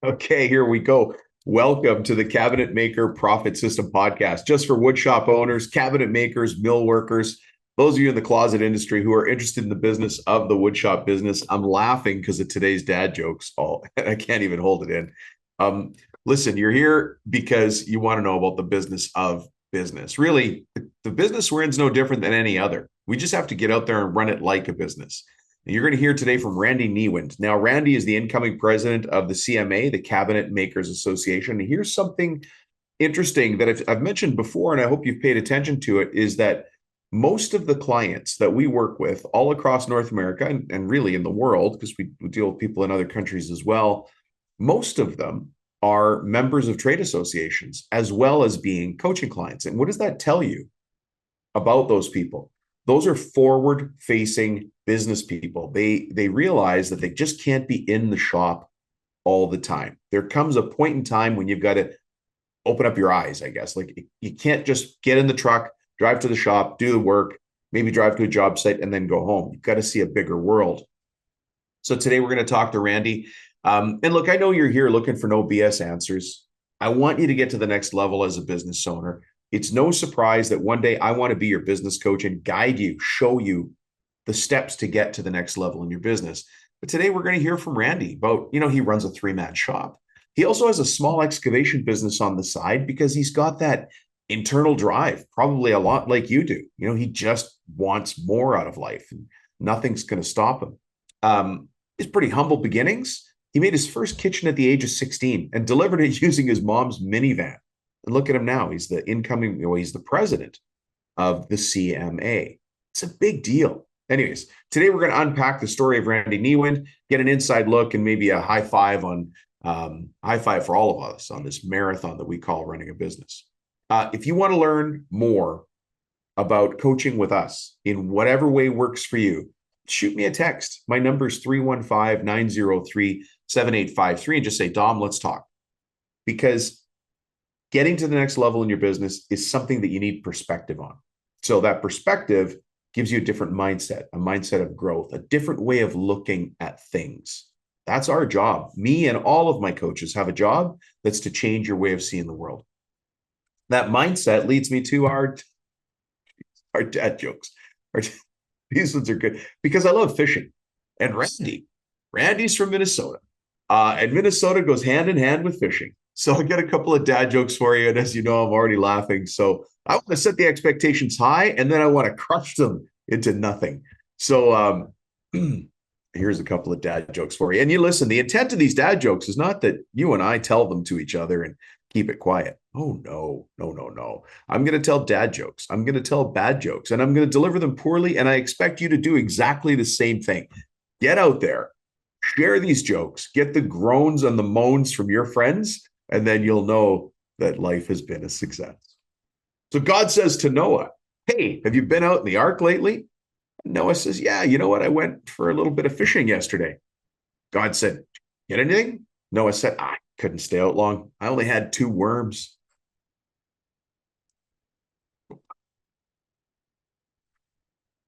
Okay, here we go. Welcome to the Cabinet Maker Profit System podcast, just for woodshop owners, cabinet makers, mill workers, those of you in the closet industry who are interested in the business of the woodshop business. I'm laughing because of today's dad jokes. Oh, I can't even hold it in. Um, Listen, you're here because you want to know about the business of business. Really, the business we're in is no different than any other. We just have to get out there and run it like a business. And you're going to hear today from Randy Niewind. Now, Randy is the incoming president of the CMA, the Cabinet Makers Association. And here's something interesting that I've mentioned before, and I hope you've paid attention to it, is that most of the clients that we work with all across North America and really in the world, because we deal with people in other countries as well, most of them are members of trade associations as well as being coaching clients. And what does that tell you about those people? Those are forward facing business people. They realize that they just can't be in the shop all the time. There comes a point in time when you've got to open up your eyes, I guess. Like, you can't just get in the truck, drive to the shop, do the work, maybe drive to a job site and then go home. You've got to see a bigger world. So today we're going to talk to Randy. And look, I know you're here looking for no BS answers. I want you to get to the next level as a business owner. It's no surprise that one day I want to be your business coach and guide you, show you the steps to get to the next level in your business. But today we're going to hear from Randy about, he runs a three-man shop. He also has a small excavation business on the side because he's got that internal drive, probably a lot like you do. He just wants more out of life and nothing's going to stop him. His pretty humble beginnings. He made his first kitchen at the age of 16 and delivered it using his mom's minivan. And look at him now. He's he's the president of the CMA. It's a big deal. Anyways, today we're going to unpack the story of Randy Niewind, get an inside look and maybe a high five for all of us on this marathon that we call running a business. If you want to learn more about coaching with us in whatever way works for you, shoot me a text. My number is 315-903-7853 and just say, Dom, let's talk. Because getting to the next level in your business is something that you need perspective on. So that perspective gives you a different mindset, a mindset of growth, a different way of looking at things. That's our job. Me and all of my coaches have a job that's to change your way of seeing the world. That mindset leads me to our dad jokes. These ones are good because I love fishing. And Randy's from Minnesota. And Minnesota goes hand in hand with fishing. So I got a couple of dad jokes for you. And as you know, I'm already laughing. So I want to set the expectations high and then I want to crush them into nothing. So here's a couple of dad jokes for you. And you listen, the intent of these dad jokes is not that you and I tell them to each other and keep it quiet. Oh, no. I'm going to tell dad jokes. I'm going to tell bad jokes and I'm going to deliver them poorly. And I expect you to do exactly the same thing. Get out there, share these jokes, get the groans and the moans from your friends, and then you'll know that life has been a success. So God says to Noah, hey, have you been out in the ark lately? Noah says, yeah, you know what? I went for a little bit of fishing yesterday. God said, get anything? Noah said, I couldn't stay out long. I only had 2 worms.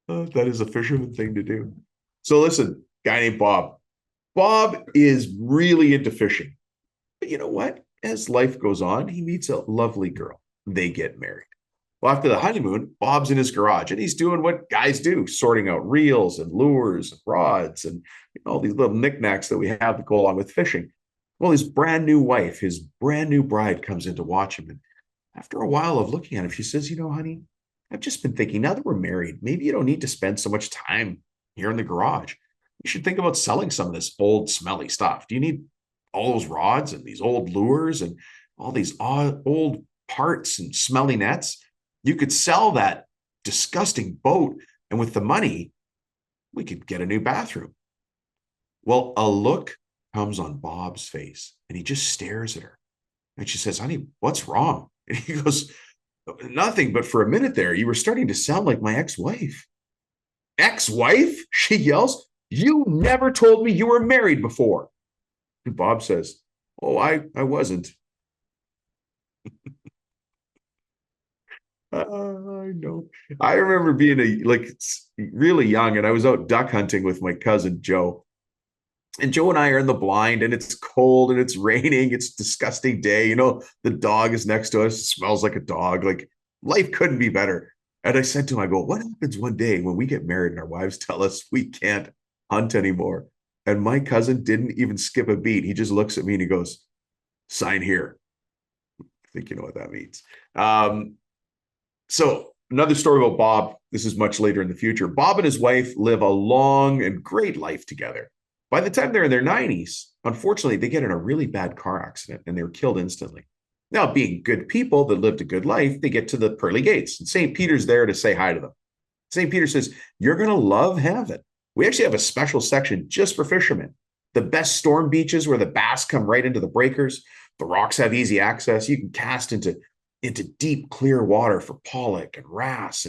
That is a fisherman thing to do. So listen, guy named Bob. Bob is really into fishing. But you know what? As life goes on, he meets a lovely girl. They get married. Well, after the honeymoon, Bob's in his garage and he's doing what guys do, sorting out reels and lures and rods and all these little knickknacks that we have that go along with fishing. Well, his brand new wife, his brand new bride comes in to watch him. And after a while of looking at him, she says, honey, I've just been thinking now that we're married, maybe you don't need to spend so much time here in the garage. You should think about selling some of this old, smelly stuff. Do you need all those rods and these old lures and all these old parts and smelly nets? You could sell that disgusting boat, and with the money, we could get a new bathroom. Well, a look comes on Bob's face, and he just stares at her. And she says, honey, what's wrong? And he goes, nothing, but for a minute there, you were starting to sound like my ex-wife. Ex-wife? She yells. You never told me you were married before. And Bob says, oh, I wasn't. I know. I remember being really young, and I was out duck hunting with my cousin Joe. And Joe and I are in the blind, and it's cold and it's raining. It's a disgusting day. The dog is next to us. It smells like a dog. Like, life couldn't be better. And I said to him, I go, what happens one day when we get married and our wives tell us we can't hunt anymore? And my cousin didn't even skip a beat. He just looks at me and he goes, sign here. I think you know what that means. So another story about Bob. This is much later in the future. Bob and his wife live a long and great life together. By the time they're in their 90s, unfortunately, they get in a really bad car accident and they're killed instantly. Now, being good people that lived a good life, they get to the pearly gates, and St. Peter's there to say hi to them. St. Peter says, you're going to love heaven. We actually have a special section just for fishermen. The best storm beaches where the bass come right into the breakers. The rocks have easy access. You can cast into deep, clear water for pollock and wrasse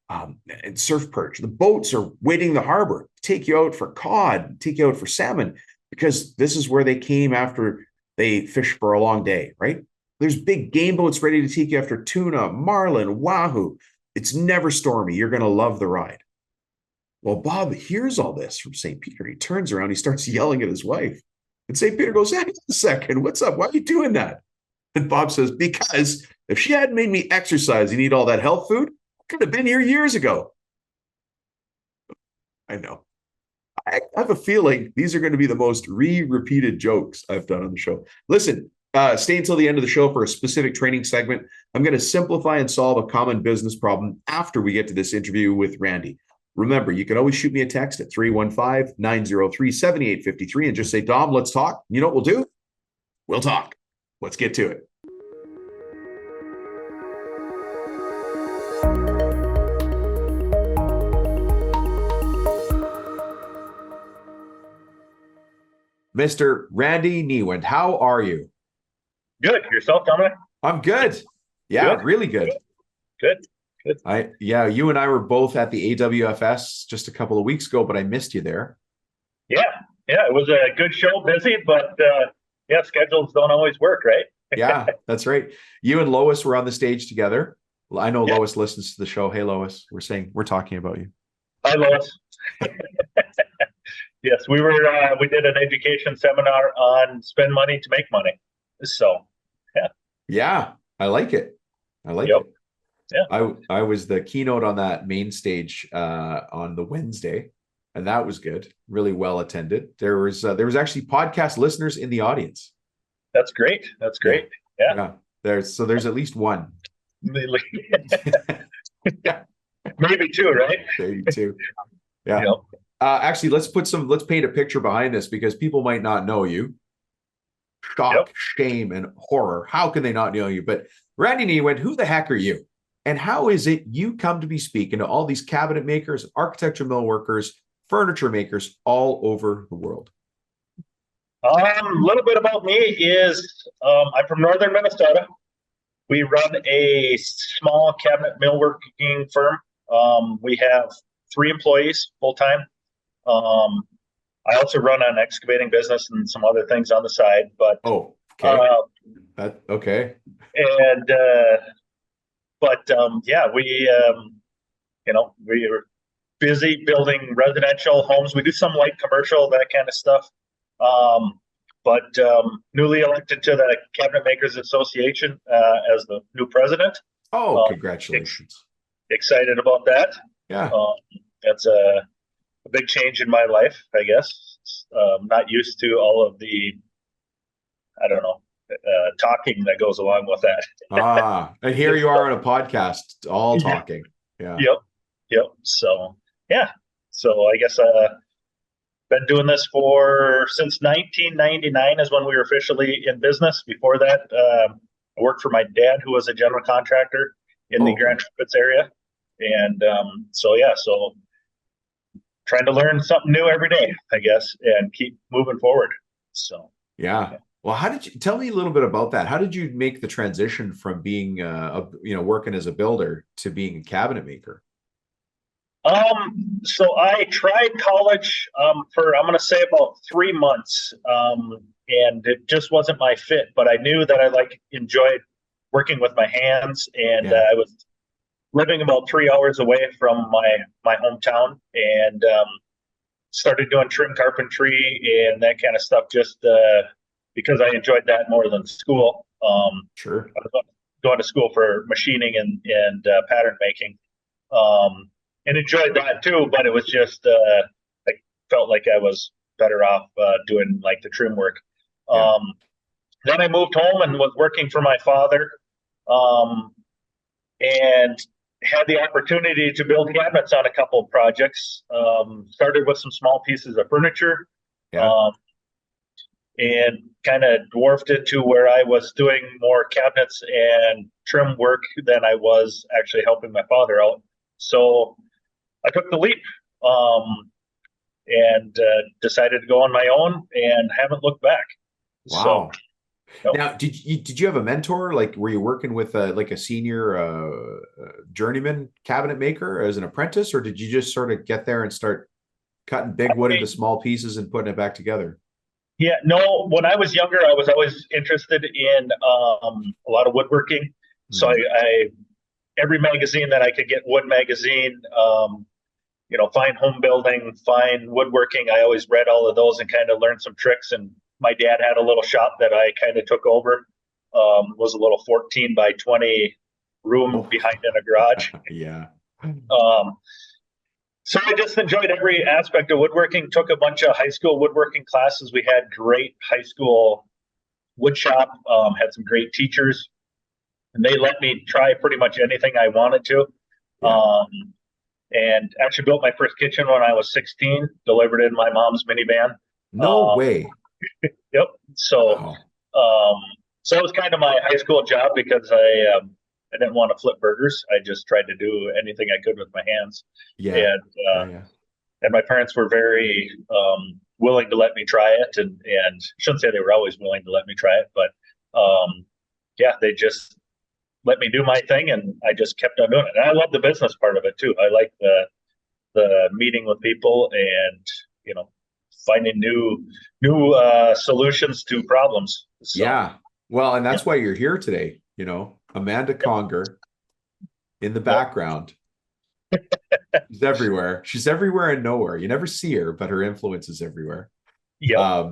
and surf perch. The boats are waiting in the harbor, take you out for cod, take you out for salmon, because this is where they came after they fished for a long day, right? There's big game boats ready to take you after tuna, marlin, wahoo. It's never stormy. You're going to love the ride. Well, Bob hears all this from St. Peter. He turns around, he starts yelling at his wife. And St. Peter goes, hey, a second, what's up? Why are you doing that? And Bob says, because if she hadn't made me exercise and eat all that health food, I could have been here years ago. I know. I have a feeling these are going to be the most repeated jokes I've done on the show. Listen, stay until the end of the show for a specific training segment. I'm going to simplify and solve a common business problem after we get to this interview with Randy. Remember, you can always shoot me a text at 315-903-7853 and just say, Dom, let's talk. You know what we'll do? We'll talk. Let's get to it. Mr. Randy Niewind, how are you? Good. Yourself, Dominic? I'm good. Yeah, good. Really good. Good. You and I were both at the AWFS just a couple of weeks ago, but I missed you there. Yeah, it was a good show, busy, but schedules don't always work, right? Yeah, that's right. You and Lois were on the stage together. I know Lois listens to the show. Hey, Lois, we're talking about you. Hi, Lois. Yes, we did an education seminar on spend money to make money. So, yeah. Yeah, I like it. it. Yeah. I was the keynote on that main stage on the Wednesday, and that was good. Really well attended. There was actually podcast listeners in the audience. That's great. Yeah. There's at least one. Maybe two, right? Maybe two. Yeah. Yep. Actually, let's paint a picture behind this because people might not know you. Shock, shame, and horror. How can they not know you? But Randy Niewind, who the heck are you? And how is it you come to be speaking to all these cabinet makers, architecture mill workers, furniture makers all over the world? A little bit about me is I'm from northern Minnesota. We run a small cabinet millworking firm. We have 3 employees full-time. I also run an excavating business and some other things on the side. But okay. And we are busy building residential homes. We do some light commercial, that kind of stuff. But newly elected to the Cabinet Makers Association as the new president. Oh, congratulations. Excited about that. Yeah. That's a big change in my life, I guess. Not used to all of the, talking that goes along with that. And here you are on a podcast, all talking. Yeah. Yep. So, yeah. So I guess been doing this since 1999 is when we were officially in business. Before that, I worked for my dad, who was a general contractor in the Grand Rapids area. And so trying to learn something new every day, I guess, and keep moving forward. So, yeah. Well, tell me a little bit about that? How did you make the transition from being, working as a builder to being a cabinet maker? So I tried college for, I'm going to say, about 3 months, and it just wasn't my fit. But I knew that I enjoyed working with my hands, and I was living about 3 hours away from my hometown, and started doing trim carpentry and that kind of stuff just because I enjoyed that more than school. Sure. I was going to school for machining and pattern making, and enjoyed that too. But it was just I felt like I was better off doing like the trim work. Yeah. Then I moved home and was working for my father, and had the opportunity to build cabinets on a couple of projects. Started with some small pieces of furniture, Yeah. and kind of dwarfed it to where I was doing more cabinets and trim work than I was actually helping my father out. So I took the leap, and decided to go on my own and haven't looked back. Wow. So, no. Now, did you have a mentor? Like, were you working with like a senior journeyman cabinet maker as an apprentice, or did you just sort of get there and start cutting big wood into small pieces and putting it back together? Yeah, no, when I was younger, I was always interested in a lot of woodworking. So I every magazine that I could get, wood magazine, fine home building, fine woodworking. I always read all of those and kind of learned some tricks. And my dad had a little shop that I kind of took over. Was a little 14 by 20 room behind in a garage. Yeah. So I just enjoyed every aspect of woodworking, took a bunch of high school woodworking classes. We had great high school wood shop, had some great teachers, and they let me try pretty much anything I wanted to. Yeah. And actually built my first kitchen when I was 16, delivered it in my mom's minivan. No way. Yep. So, so that was kind of my high school job because I didn't want to flip burgers. I just tried to do anything I could with my hands. Yeah. And my parents were very willing to let me try it, and I shouldn't say they were always willing to let me try it, but they just let me do my thing, and I just kept on doing it. And I love the business part of it too. I like the meeting with people and finding new solutions to problems. So, yeah. Well, and that's why you're here today. Amanda Conger in the background. She's everywhere. She's everywhere and nowhere. You never see her, but her influence is everywhere. Yeah.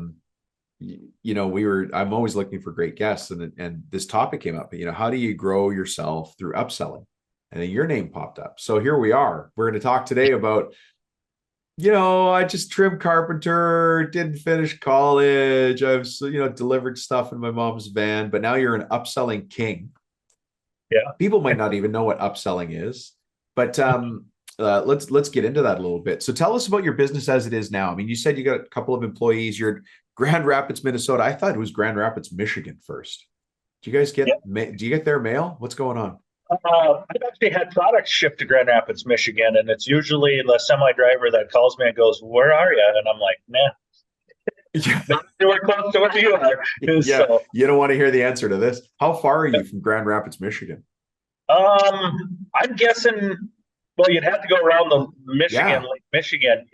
I'm always looking for great guests, and this topic came up. How do you grow yourself through upselling? And then your name popped up. So here we are. We're going to talk today about, I just trim carpenter, didn't finish college. I've delivered stuff in my mom's van, but now you're an upselling king. Yeah. People might not even know what upselling is, but let's get into that a little bit. So tell us about your business as it is now. I mean, you said you got a couple of employees. You're in Grand Rapids, Minnesota. I thought it was Grand Rapids, Michigan first. Do you guys get do you get their mail? What's going on? I've actually had products shipped to Grand Rapids, Michigan, and it's usually the semi driver that calls me and goes, "Where are you?" And I'm like, "Nah." Not anywhere close to where you are. Yeah, so, you don't want to hear the answer to this. How far are you from Grand Rapids, Michigan? I'm guessing. Well, you'd have to go around the Lake Michigan.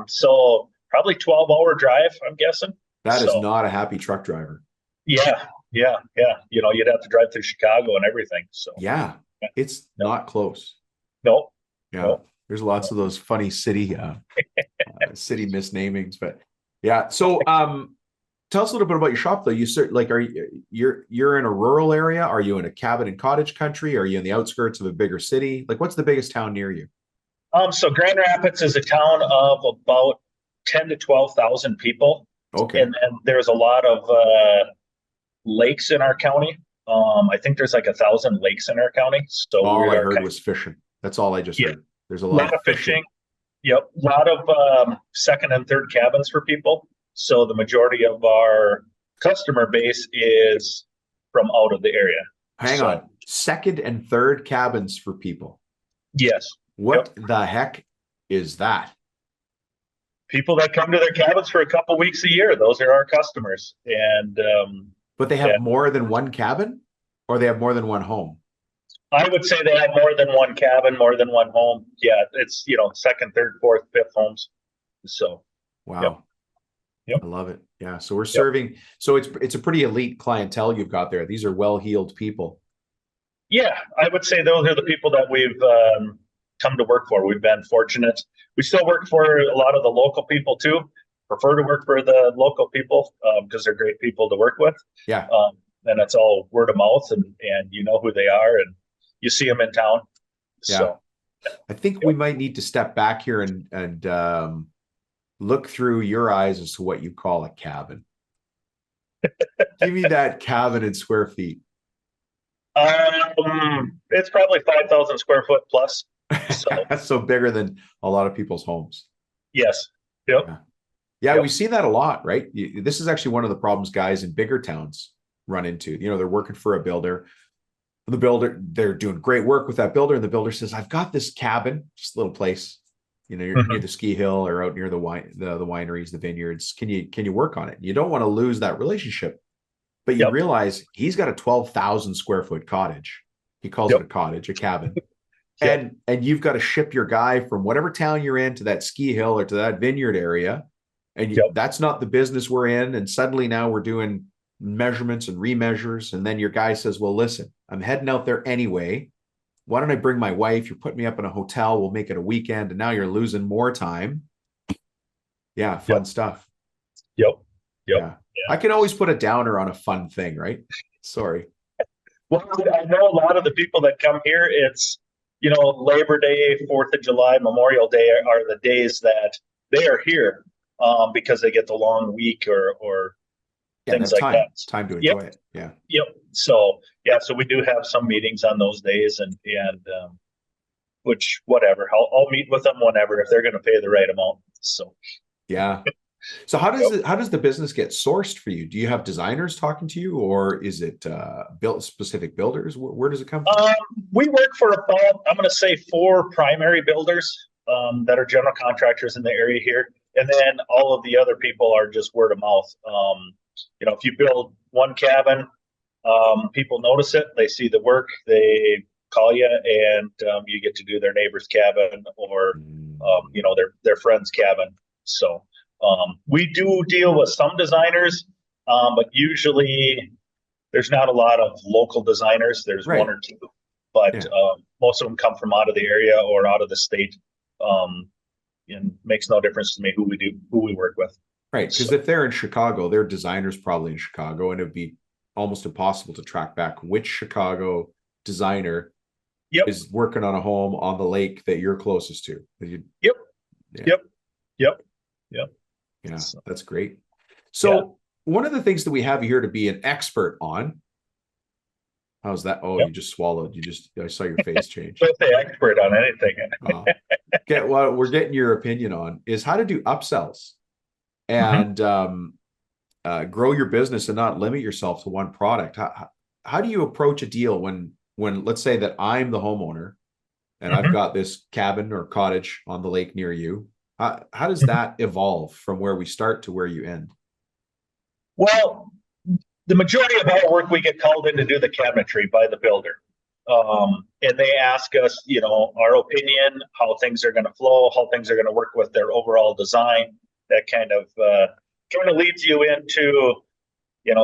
So probably 12-hour drive. I'm guessing. That is not a happy truck driver. Yeah. You'd have to drive through Chicago and everything. So it's not close. No. Yeah. No. There's lots of those funny city city misnamings, but yeah. So tell us a little bit about your shop though. You're in a rural area? Are you in a cabin and cottage country? Are you in the outskirts of a bigger city? Like, what's the biggest town near you? So Grand Rapids is a town of about 10 to 12,000 people. Okay. And then there's a lot of lakes in our county. I think there's like 1,000 lakes in our county. So all I heard was fishing. That's all I just heard. There's a lot of fishing. Yep. A lot of second and third cabins for people. So the majority of our customer base is from out of the area. Hang on. Second and third cabins for people. Yes. What the heck is that? People that come to their cabins for a couple weeks a year. Those are our customers. And but they have more than one cabin, or they have more than one home? I would say they have more than one cabin, more than one home. Yeah, it's second, third, fourth, fifth homes. So wow. Yep. I love it. Yeah. So we're serving. So it's a pretty elite clientele you've got there. These are well-heeled people. Yeah, I would say those are the people that we've come to work for. We've been fortunate. We still work for a lot of the local people too. Prefer to work for the local people because they're great people to work with. Yeah. And it's all word of mouth, and you know who they are, and you see them in town. Yeah. So I think we might need to step back here and look through your eyes as to what you call a cabin. Give me that cabin in square feet. It's probably 5,000 square foot plus. So That's so bigger than a lot of people's homes. yes. Yep. Yeah, we see that a lot, right? This is actually one of the problems guys in bigger towns run into. They're working for a builder. The builder, they're doing great work with that builder, and the builder says, "I've got this cabin, just a little place. You're near the ski hill or out near the wineries, the vineyards. Can you work on it?" You don't want to lose that relationship, but you realize he's got a 12,000 square foot cottage. He calls it a cottage, a cabin. And you've got to ship your guy from whatever town you're in to that ski hill or to that vineyard area. And that's not the business we're in. And suddenly now we're doing measurements and remeasures. And then your guy says, "Well, listen, I'm heading out there anyway. Why don't I bring my wife? You put me up in a hotel. We'll make it a weekend." And now you're losing more time. Yeah. Fun stuff. Yeah. I can always put a downer on a fun thing, right? Sorry. Well, I know a lot of the people that come here, it's, Labor Day, 4th of July, Memorial Day are the days that they are here because they get the long week or things like that. Time to enjoy it. Yeah. Yep. So we do have some meetings on those days, and which whatever, I'll meet with them whenever if they're going to pay the right amount. So yeah. So how does the business get sourced for you? Do you have designers talking to you, or is it built specific builders? Where does it come from? We work for about, I'm going to say, 4 primary builders that are general contractors in the area here, and then all of the other people are just word of mouth. If you build one cabin, people notice it, they see the work, they call you, and you get to do their neighbor's cabin or their friend's cabin. So we do deal with some designers, but usually there's not a lot of local designers. There's one or two, but most of them come from out of the area or out of the state. And makes no difference to me who we work with. Right, because if they're in Chicago, their designer's probably in Chicago, and it'd be almost impossible to track back which Chicago designer is working on a home on the lake that you're closest to. Yeah, that's great. So one of the things that we have here to be an expert on. How's that? Oh, you just swallowed. I saw your face change. Don't say expert on anything. What we're getting your opinion on is how to do upsells and grow your business and not limit yourself to one product. How do you approach a deal when let's say that I'm the homeowner and I've got this cabin or cottage on the lake near you? How does that evolve from where we start to where you end? Well, the majority of our work, we get called in to do the cabinetry by the builder. And they ask us, our opinion, how things are going to flow, how things are going to work with their overall design. That kind of leads you into,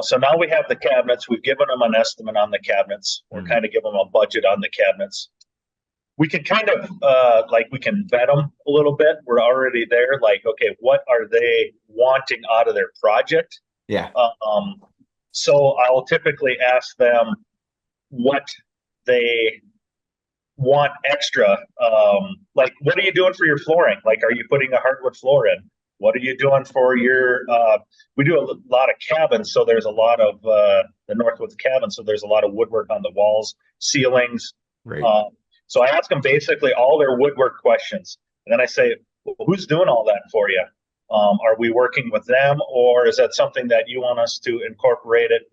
so now we have the cabinets. We've given them an estimate on the cabinets. We're kind of giving them a budget on the cabinets. We can kind of we can vet them a little bit. We're already there. Like, okay, what are they wanting out of their project? Yeah. So I'll typically ask them what they want extra. Like, what are you doing for your flooring? Like, are you putting a hardwood floor in? What are you doing for your, we do a lot of cabins. So there's a lot of the Northwoods cabins. So there's a lot of woodwork on the walls, ceilings. Right. So I ask them basically all their woodwork questions. And then I say, well, who's doing all that for you? Are we working with them, or is that something that you want us to incorporate it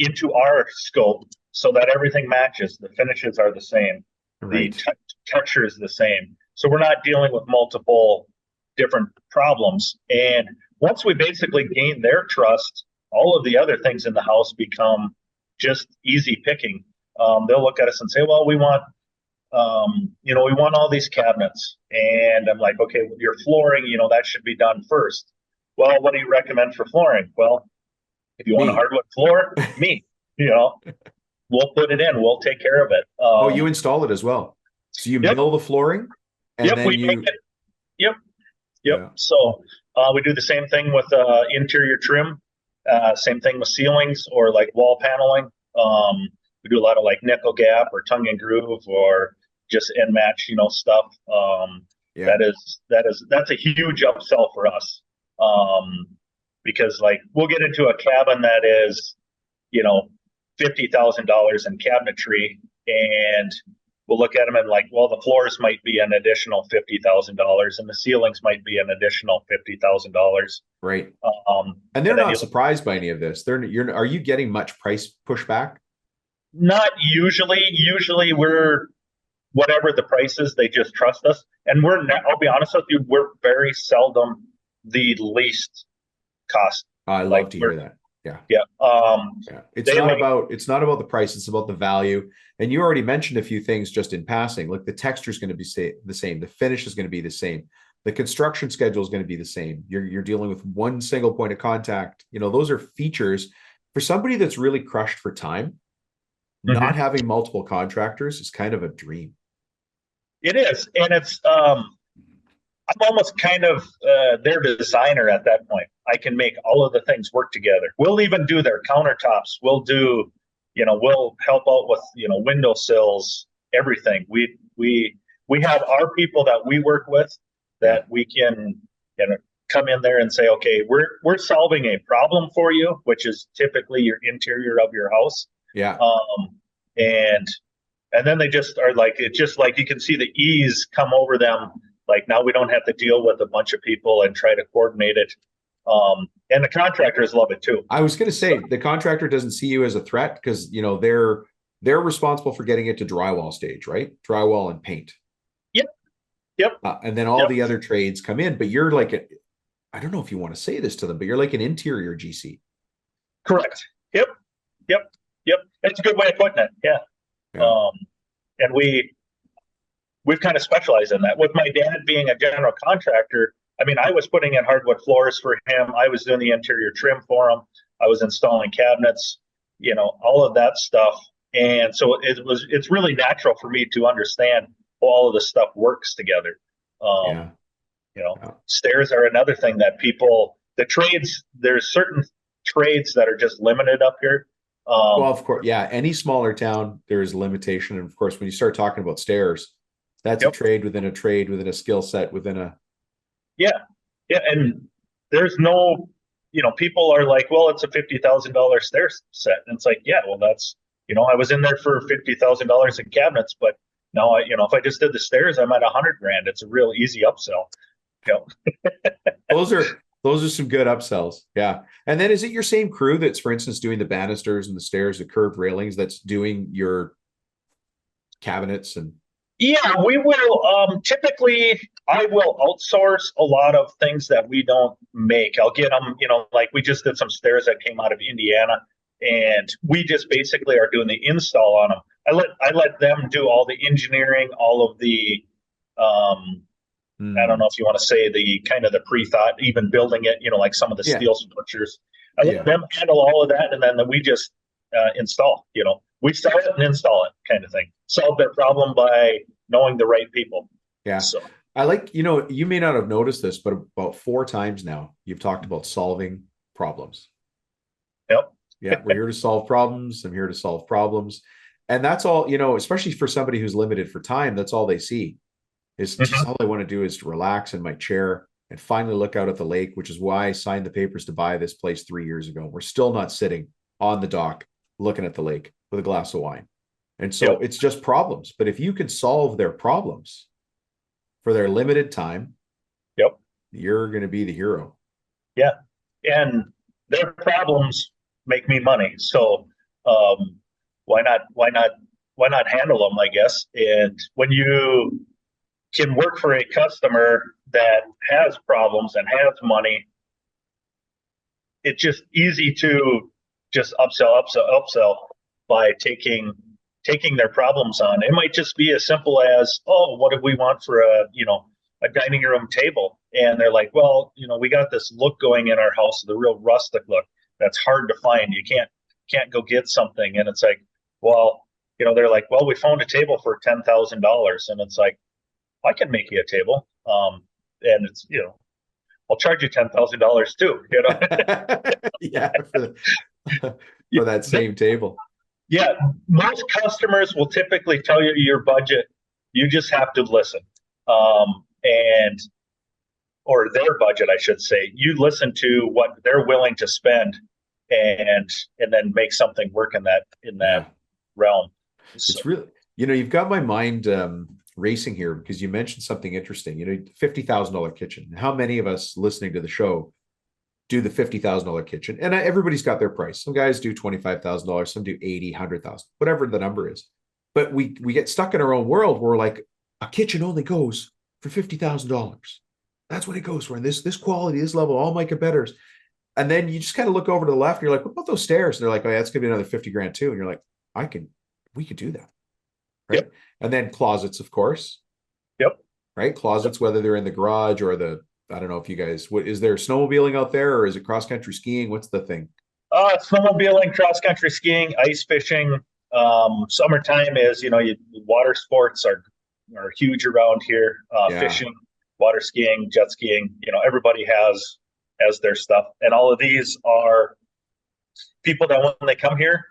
into our scope so that everything matches? The finishes are the same. Right. The texture is the same. So we're not dealing with multiple different problems. And once we basically gain their trust, all of the other things in the house become just easy picking. They'll look at us and say, well, we want all these cabinets. And I'm like, okay, your flooring, that should be done first. Well, what do you recommend for flooring? Well, if you want a hardwood floor, we'll put it in. We'll take care of it. You install it as well. So you Yep. mill the flooring and Yep. then We make you, it. Yep. Yep. yeah, So we do the same thing with interior trim. Same thing with ceilings or like wall paneling. We do a lot of like nickel gap or tongue and groove or just end match, stuff. yeah, That's a huge upsell for us. Because like we'll get into a cabin that is, you know, $50,000 in cabinetry, and we'll look at them and like, well, the floors might be an additional $50,000, and the ceilings might be an additional $50,000. right. And they're And then not surprised by any of this. Are you getting much price pushback? not usually. Usually, we're whatever the price is, they just trust us, and I'll be honest with you, we're very seldom the least cost. I Like love to hear that. Yeah. yeah. Yeah. It's not about the price, it's about the value. And you already mentioned a few things just in passing. Look, the texture is going to be the same. The finish is going to be the same. The construction schedule is going to be the same. You're dealing with one single point of contact. Those are features for somebody that's really crushed for time. Not Mhm. having multiple contractors is kind of a dream. It is, and it's I'm almost kind of their designer at that point. I can make all of the things work together. We'll even do their countertops. We'll help out with, windowsills, everything. We have our people that we work with Yeah. that we can, come in there and say, okay, we're solving a problem for you, which is typically your interior of your house. Yeah. And then they just are like, it's just like you can see the ease come over them. Like now we don't have to deal with a bunch of people and try to coordinate it. And the contractors love it too. I was going to say the contractor doesn't see you as a threat because they're responsible for getting it to drywall stage, right? Drywall and paint. Yep. Yep. And then all Yep. the other trades come in, but you're like, I don't know if you want to say this to them, but you're like an interior GC. Correct. Yep. Yep. Yep. That's a good way of putting it. Yeah. Yeah. And we've kind of specialized in that. With my dad being a general contractor, I mean, I was putting in hardwood floors for him. I was doing the interior trim for him. I was installing cabinets, all of that stuff. And so it's really natural for me to understand how all of this stuff works together. Yeah. Stairs are another thing that there's certain trades that are just limited up here. Well, of course, yeah. Any smaller town, there is limitation. And of course, when you start talking about stairs, that's a Yep. trade within a skill set, within a. Yeah. Yeah. And there's no, people are like, well, it's a $50,000 stair set. And it's like, yeah, well, that's, I was in there for $50,000 in cabinets, but now if I just did the stairs, I'm at $100,000. It's a real easy upsell. Those are some good upsells. Yeah. And then is it your same crew that's, for instance, doing the banisters and the stairs, the curved railings, that's doing your cabinets and. Yeah, we will. Typically, I will outsource a lot of things that we don't make. I'll get them, like we just did some stairs that came out of Indiana, and we just basically are doing the install on them. I let them do all the engineering, all of the, I don't know if you want to say the kind of the pre-thought, even building it, like some of the Yeah. steel structures. I let Yeah. them handle all of that, and then we just install. We sell it and install it, kind of thing. Solve their problem by knowing the right people. Yeah. So I like, you may not have noticed this, but about 4 times now, you've talked about solving problems. yep. Yeah. We're here to solve problems. I'm here to solve problems. And that's all, especially for somebody who's limited for time, that's all they see. Is just all I want to do is to relax in my chair and finally look out at the lake, which is why I signed the papers to buy this place 3 years ago. We're still not sitting on the dock looking at the lake with a glass of wine. And so Yep. it's just problems. But if you can solve their problems for their limited time, Yep. you're going to be the hero. Yeah. And their problems make me money. So why not handle them, I guess. And when you can work for a customer that has problems and has money, it's just easy to just upsell by taking their problems on. It might just be as simple as, oh, what do we want for a dining room table? And they're like, well, we got this look going in our house, the real rustic look that's hard to find. You can't go get something. And it's like, well, they're like, well, we found a table for $10,000, and it's like, I can make you a table. And it's, I'll charge you $10,000 too, Yeah, for that same table. Yeah, most customers will typically tell you your budget. You just have to listen. And or their budget, I should say. You listen to what they're willing to spend, and then make something work in that realm. So, it's really, you've got my mind racing here, because you mentioned something interesting. $50,000 kitchen. How many of us listening to the show do the $50,000 kitchen? And everybody's got their price. Some guys do $25,000, some do 80, 100,000, whatever the number is. But we get stuck in our own world where we're like, a kitchen only goes for $50,000. That's what it goes for. And this quality, this level, all my competitors. And then you just kind of look over to the left and you're like, what about those stairs? And they're like, oh, yeah, that's gonna be another 50 grand too. And you're like, we could do that. Right. Yep. And then closets, of course. Yep. Right. Closets, whether they're in the garage or I don't know if you guys, what is there, snowmobiling out there, or is it cross country skiing? What's the thing? Snowmobiling, cross country skiing, ice fishing. Summertime is, water sports are huge around here. Fishing, water skiing, jet skiing. Everybody has their stuff, and all of these are people that when they come here,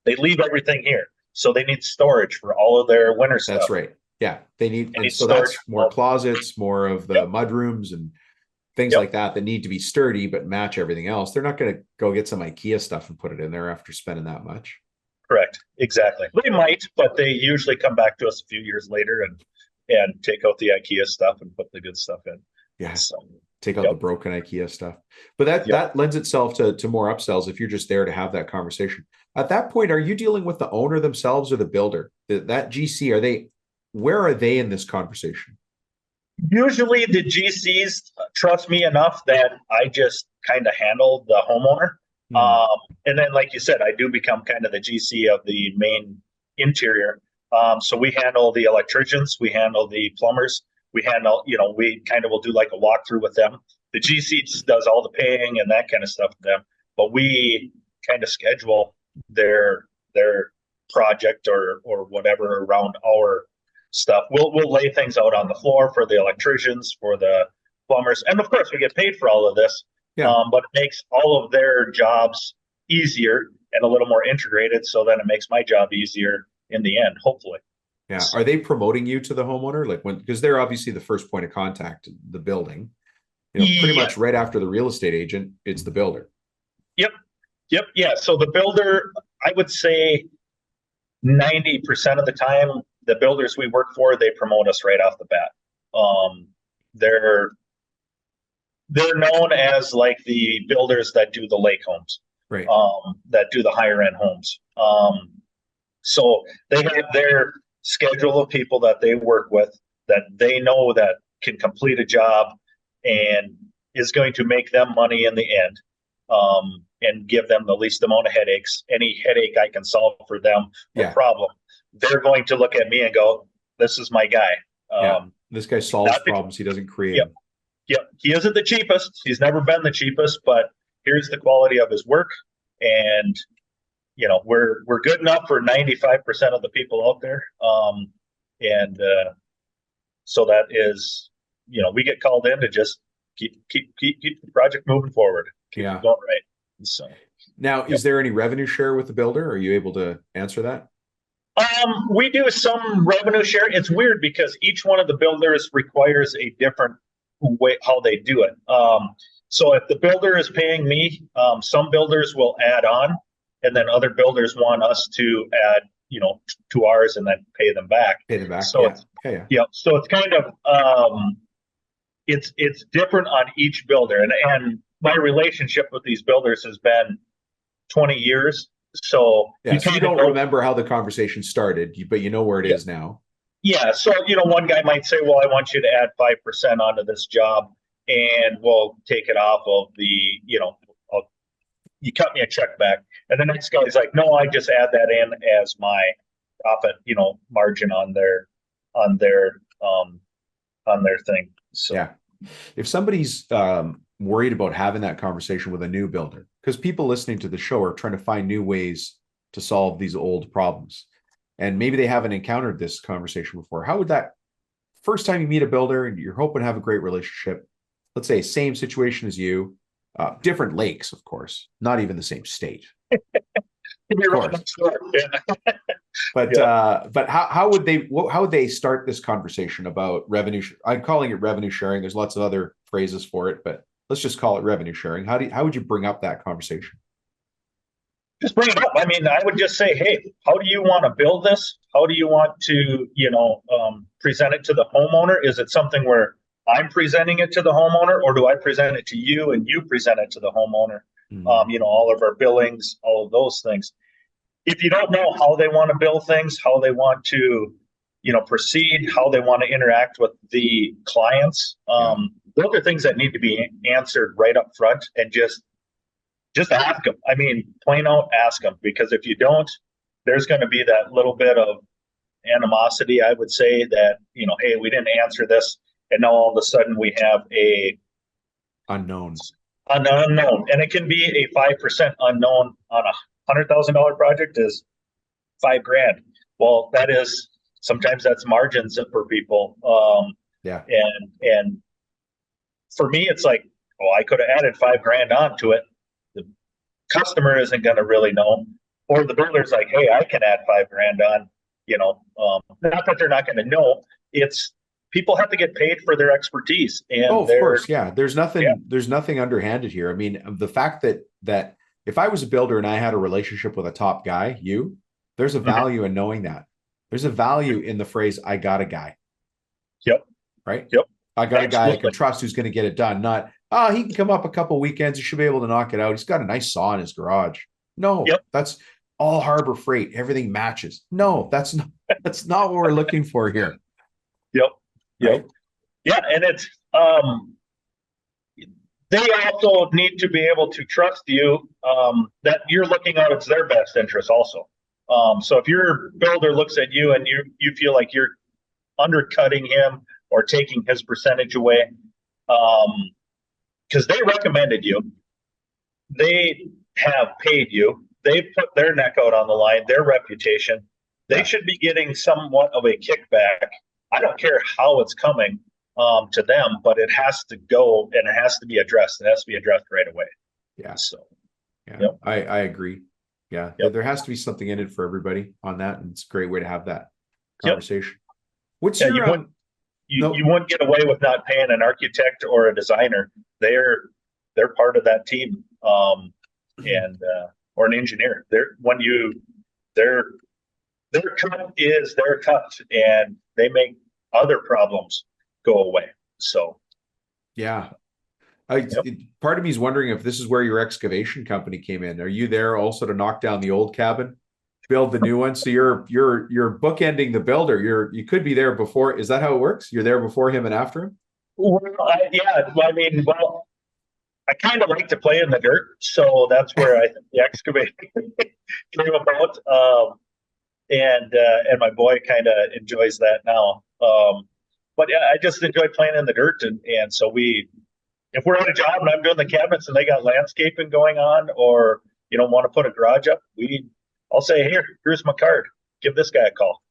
they leave everything here, so they need storage for all of their winter stuff. That's right. Yeah, they need and so that's more closets, more of the mud rooms and things like that need to be sturdy but match everything else. They're not going to go get some IKEA stuff and put it in there after spending that much. Correct. Exactly. They might, but they usually come back to us a few years later and take out the IKEA stuff and put the good stuff in. Yeah. So, take out the broken IKEA stuff. But that lends itself to more upsells if you're just there to have that conversation. At that point, are you dealing with the owner themselves or the builder? That GC, where are they in this conversation? Usually the GCs trust me enough that I just kind of handle the homeowner. And then, like you said, I do become kind of the GC of the main interior. So we handle the electricians, we handle the plumbers, we handle, we kind of will do like a walkthrough with them. The GC does all the paying and that kind of stuff with them, but we kind of schedule their project or whatever around our stuff. We'll lay things out on the floor for the electricians, for the plumbers, and of course we get paid for all of this. But it makes all of their jobs easier and a little more integrated, so then it makes my job easier in the end, hopefully. Yeah. Are they promoting you to the homeowner? Because they're obviously the first point of contact, the building, pretty much right after the real estate agent, it's the builder. Yep. Yeah. So the builder, I would say 90% of the time, the builders we work for, they promote us right off the bat. They're known as like the builders that do the lake homes, right? That do the higher end homes. So they have their schedule of people that they work with that they know that can complete a job and is going to make them money in the end, and give them the least amount of headaches. Any headache I can solve for them, no problem. They're going to look at me and go, "This is my guy." This guy solves problems. He doesn't create. Yep. He isn't the cheapest. He's never been the cheapest, but here's the quality of his work. And, we're good enough for 95% of the people out there. So that is, we get called in to just keep the project moving forward. Keep it going right. So now, is there any revenue share with the builder? Are you able to answer that? We do some revenue share. It's weird because each one of the builders requires a different way how they do it. So if the builder is paying me, some builders will add on, and then other builders want us to add, to ours and then pay them back. So so it's kind of it's different on each builder, and my relationship with these builders has been 20 years. So you don't remember how the conversation started, but you know where it is now. Yeah. So, one guy might say, well, I want you to add 5% onto this job and we'll take it off of the, you cut me a check back. And the next guy's like, no, I just add that in as my profit, margin on their thing. So if somebody's worried about having that conversation with a new builder, because people listening to the show are trying to find new ways to solve these old problems. and maybe they haven't encountered this conversation before. How would that first time you meet a builder and you're hoping to have a great relationship, let's say same situation as you, different lakes, of course, not even the same state. Of course. Yeah. But how would they start this conversation about revenue? I'm calling it revenue sharing. There's lots of other phrases for it, but let's just call it revenue sharing. How would you bring up that conversation? Just bring it up. I mean, I would just say, hey, how do you want to build this? How do you want to, present it to the homeowner? Is it something where I'm presenting it to the homeowner, or do I present it to you and you present it to the homeowner? All of our billings, all of those things. If you don't know how they want to build things, how they want to, proceed, how they want to interact with the clients, those are things that need to be answered right up front, and just ask them. I mean, plain out ask them, because if you don't, there's going to be that little bit of animosity, I would say, that, hey, we didn't answer this, and now all of a sudden we have an unknown, and it can be a 5% unknown on a $100,000 project is $5,000. Well, sometimes that's margins for people. And for me, it's like, I could have added $5,000 onto it. The customer isn't going to really know, or the builder's like, hey, I can add $5,000 on. Not that they're not going to know. It's people have to get paid for their expertise, and of course, yeah. There's nothing underhanded here. I mean, the fact that if I was a builder and I had a relationship with a top guy, there's a value in knowing that. There's a value in the phrase, I got a guy. Yep. Right? Yep. I got a guy I can trust who's going to get it done. Not, he can come up a couple weekends. He should be able to knock it out. He's got a nice saw in his garage. No, that's all Harbor Freight. Everything matches. No, that's not what we're looking for here. Yep. Right? Yeah. And it's, they also need to be able to trust you, that you're looking out, it's their best interest also. So if your builder looks at you and you feel like you're undercutting him or taking his percentage away, because they recommended you, they have paid you, they put their neck out on the line, their reputation, they should be getting somewhat of a kickback. I don't care how it's coming to them, but it has to go, and it has to be addressed. It has to be addressed right away. Yeah. So, I agree. Yeah. There has to be something in it for everybody on that. And it's a great way to have that conversation. What's your, you wouldn't get away with not paying an architect or a designer. They're part of that team. And or an engineer. Their cut is their cut, and they make other problems go away. So, part of me is wondering if this is where your excavation company came in. Are you there also to knock down the old cabin, build the new one? So you're bookending the builder. You could be there before. Is that how it works? You're there before him and after him? Well, I kind of like to play in the dirt, so that's where I think the excavation came about. And my boy kind of enjoys that now. But yeah, I just enjoy playing in the dirt, and so if we're at a job and I'm doing the cabinets and they got landscaping going on, or want to put a garage up, I'll say, here's my card. Give this guy a call.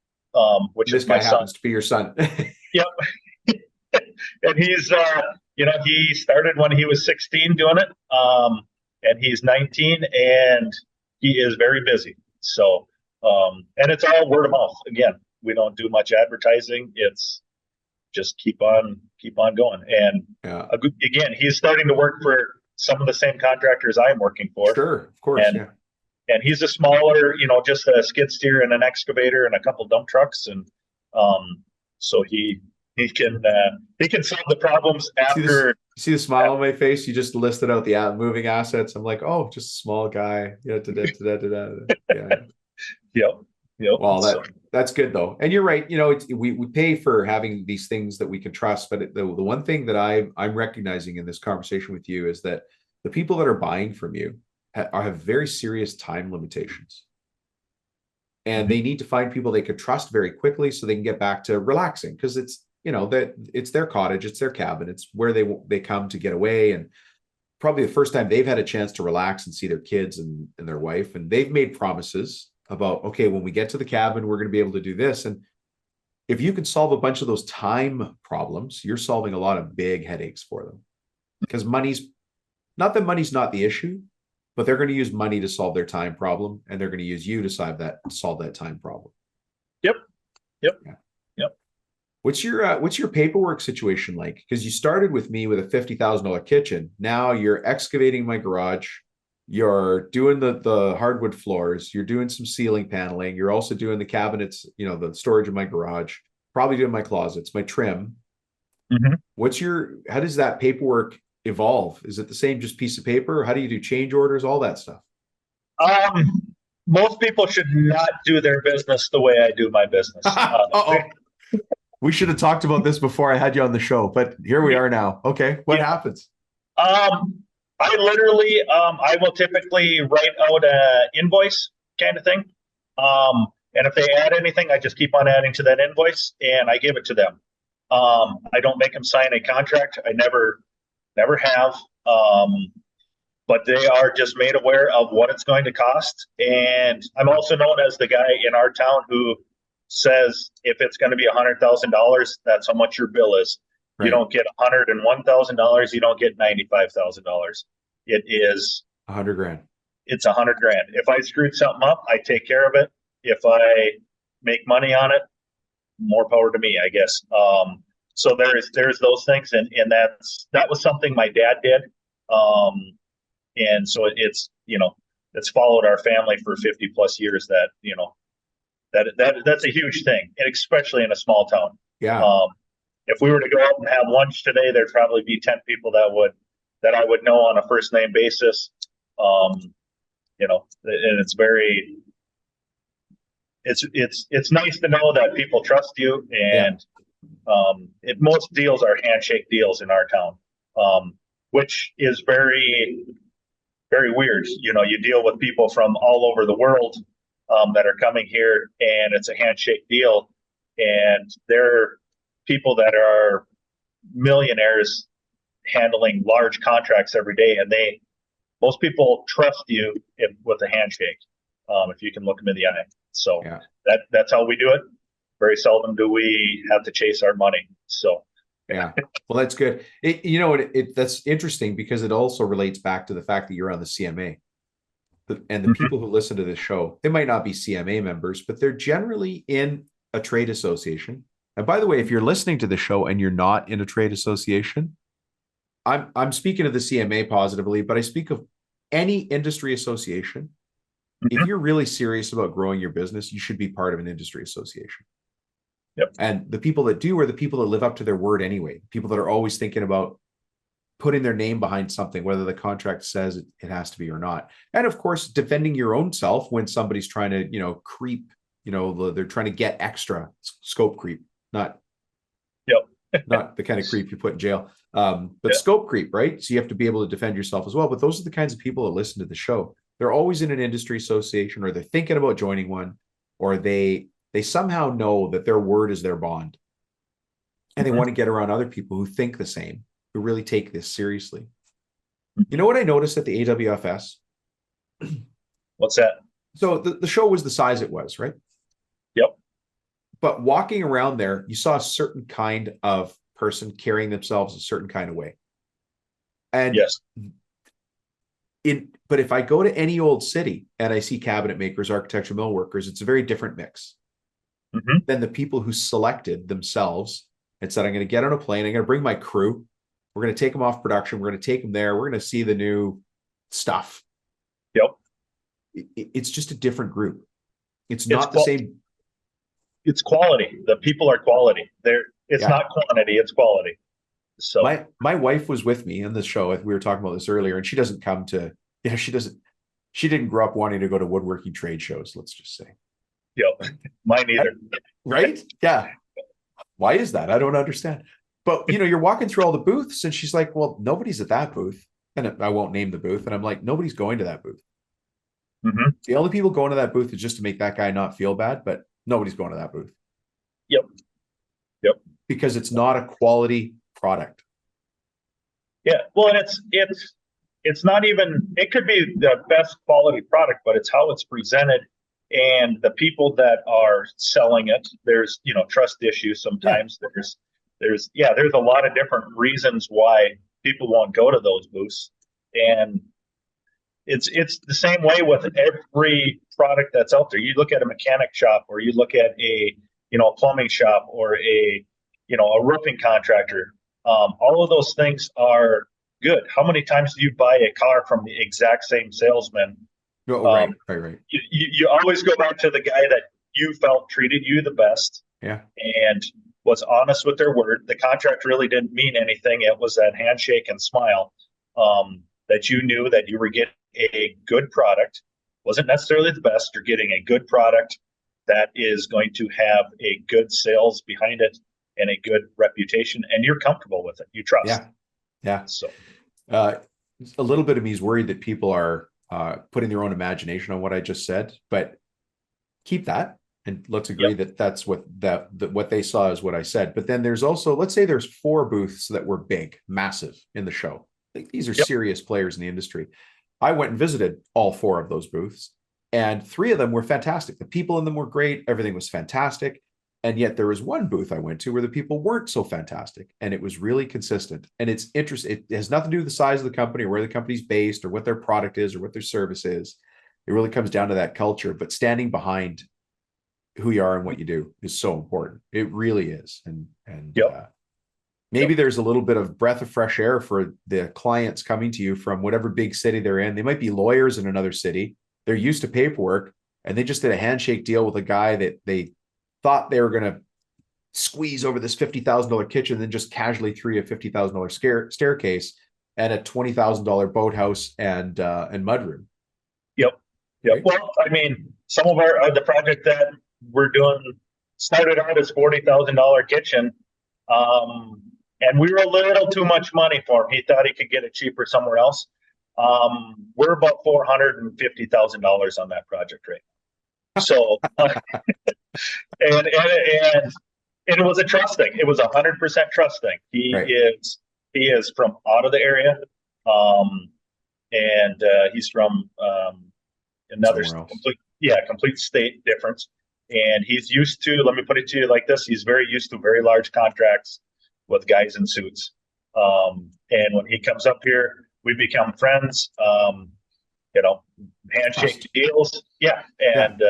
Which this is my guy son. Happens to be your son. Yep. And he's he started when he was 16 doing it, and he's 19, and he is very busy. So, and it's all word of mouth. Again, we don't do much advertising. It's just keep on going. And again, he's starting to work for some of the same contractors I'm working for. Sure, of course. And he's a smaller, just a skid steer and an excavator and a couple dump trucks, and so he can solve the problems after. See the smile on my face? You just listed out the moving assets. I'm like, oh, just a small guy. Yeah. Yep. Well, that's good though. And you're right. We pay for having these things that we can trust. But the one thing that I'm recognizing in this conversation with you is that the people that are buying from you have very serious time limitations. And they need to find people they could trust very quickly so they can get back to relaxing, because it's, that it's their cottage, it's their cabin, it's where they come to get away, and probably the first time they've had a chance to relax and see their kids and their wife, and they've made promises about, okay, when we get to the cabin, we're going to be able to do this. And if you can solve a bunch of those time problems, you're solving a lot of big headaches for them. Because money's money's not the issue, but they're going to use money to solve their time problem, and they're going to use you to solve that time problem. Yep. Yep. Yeah. Yep. What's your paperwork situation like? Because you started with me with a $50,000 kitchen. Now you're excavating my garage. You're doing the hardwood floors. You're doing some ceiling paneling. You're also doing the cabinets, the storage in my garage, probably doing my closets, my trim. Mm-hmm. How does that paperwork evolve? Is it the same, just piece of paper? How do you do change orders, all that stuff? Most people should not do their business the way I do my business. Uh-oh. We should have talked about this before I had you on the show, but here we are now. Okay. What happens? I literally, I will typically write out a invoice kind of thing. And if they add anything, I just keep on adding to that invoice and I give it to them. I don't make them sign a contract. I never have. But they are just made aware of what it's going to cost. And I'm also known as the guy in our town who says, if it's going to be $100,000, that's how much your bill is. Right. You don't get $101,000. You don't get $95,000. It is $100,000. It's $100,000. If I screwed something up, I take care of it. If I make money on it, more power to me, I guess. So there's those things, and that was something my dad did. And so it's followed our family for 50 plus years. That's a huge thing, and especially in a small town. Yeah. If we were to go out and have lunch today, there'd probably be 10 people that I would know on a first name basis. And it's nice to know that people trust you, and most deals are handshake deals in our town, which is very, very weird. You deal with people from all over the world that are coming here, and it's a handshake deal, and they're people that are millionaires handling large contracts every day, and most people trust you with a handshake if you can look them in the eye. So that's how we do it. Very seldom do we have to chase our money. So yeah, well, that's good. That's interesting because it also relates back to the fact that you're on the CMA. And the people who listen to this show, they might not be CMA members, but they're generally in a trade association. And by the way, if you're listening to the show and you're not in a trade association, I'm speaking of the CMA positively, but I speak of any industry association. If you're really serious about growing your business, you should be part of an industry association. Yep. And the people that do are the people that live up to their word anyway. People that are always thinking about putting their name behind something, whether the contract says it has to be or not. And of course, defending your own self when somebody's trying to, creep, they're trying to get extra scope creep, not the kind of creep you put in jail, but scope creep, right? So you have to be able to defend yourself as well. But those are the kinds of people that listen to the show. They're always in an industry association, or they're thinking about joining one, or they somehow know that their word is their bond. And they want to get around other people who think the same, who really take this seriously. You know what I noticed at the AWFS? What's that? So the show was the size it was, right? Yep. But walking around there, you saw a certain kind of person carrying themselves a certain kind of way. And yes. But if I go to any old city and I see cabinet makers, architectural mill workers, it's a very different mix than the people who selected themselves and said, I'm going to get on a plane, I'm going to bring my crew, we're going to take them off production, we're going to take them there, we're going to see the new stuff. Yep. It's just a different group. It's not the same. It's quality. The people are quality. It's not quantity, it's quality. So my wife was with me in the show. We were talking about this earlier, and she doesn't come to, she didn't grow up wanting to go to woodworking trade shows, let's just say. Yep. Mine either. Right? Yeah. Why is that? I don't understand. But you're walking through all the booths, and she's like, well, nobody's at that booth. And I won't name the booth. And I'm like, nobody's going to that booth. The only people going to that booth is just to make that guy not feel bad, but nobody's going to that booth. Yep. Because it's not a quality product. Yeah. Well, and it's not even, it could be the best quality product, but it's how it's presented And the people that are selling it, there's, trust issues sometimes. There's a lot of different reasons why people won't go to those booths. And it's the same way with every product that's out there. You look at a mechanic shop, or you look at a plumbing shop, or a roofing contractor. All of those things are good. How many times do you buy a car from the exact same salesman? Right. You always go back to the guy that you felt treated you the best. Yeah. And was honest with their word. The contract really didn't mean anything. It was that handshake and smile, that you knew that you were getting a good product. Wasn't necessarily the best. You're getting a good product that is going to have a good sales behind it and a good reputation, and you're comfortable with it. You trust. Yeah. So, a little bit of me is worried that people are putting their own imagination on what I just said, but keep that. And let's agree that that's what what they saw is what I said. But then there's also, let's say there's 4 booths that were big, massive in the show. Like, these are serious players in the industry. I went and visited all 4 of those booths, and 3 of them were fantastic. The people in them were great. Everything was fantastic. And yet there was one booth I went to where the people weren't so fantastic, and it was really consistent. And it's interesting. It has nothing to do with the size of the company or where the company's based or what their product is or what their service is. It really comes down to that culture, but standing behind who you are and what you do is so important. It really is. And maybe there's a little bit of breath of fresh air for the clients coming to you from whatever big city they're in. They might be lawyers in another city. They're used to paperwork, and they just did a handshake deal with a guy that they thought they were going to squeeze over this $50,000 kitchen, then just casually threw a $50,000 staircase and a $20,000 boathouse and mudroom. Yep. Right? Well, I mean, some of the project that we're doing started out as $40,000 kitchen. And we were a little too much money for him. He thought he could get it cheaper somewhere else. We're about $450,000 on that project right now. So, and it was a trust thing. It was 100% trust thing. He is from out of the area, and he's from another complete state difference. And he's used to, let me put it to you like this, he's very used to very large contracts with guys in suits. And when he comes up here, we become friends, handshake deals. Yeah. And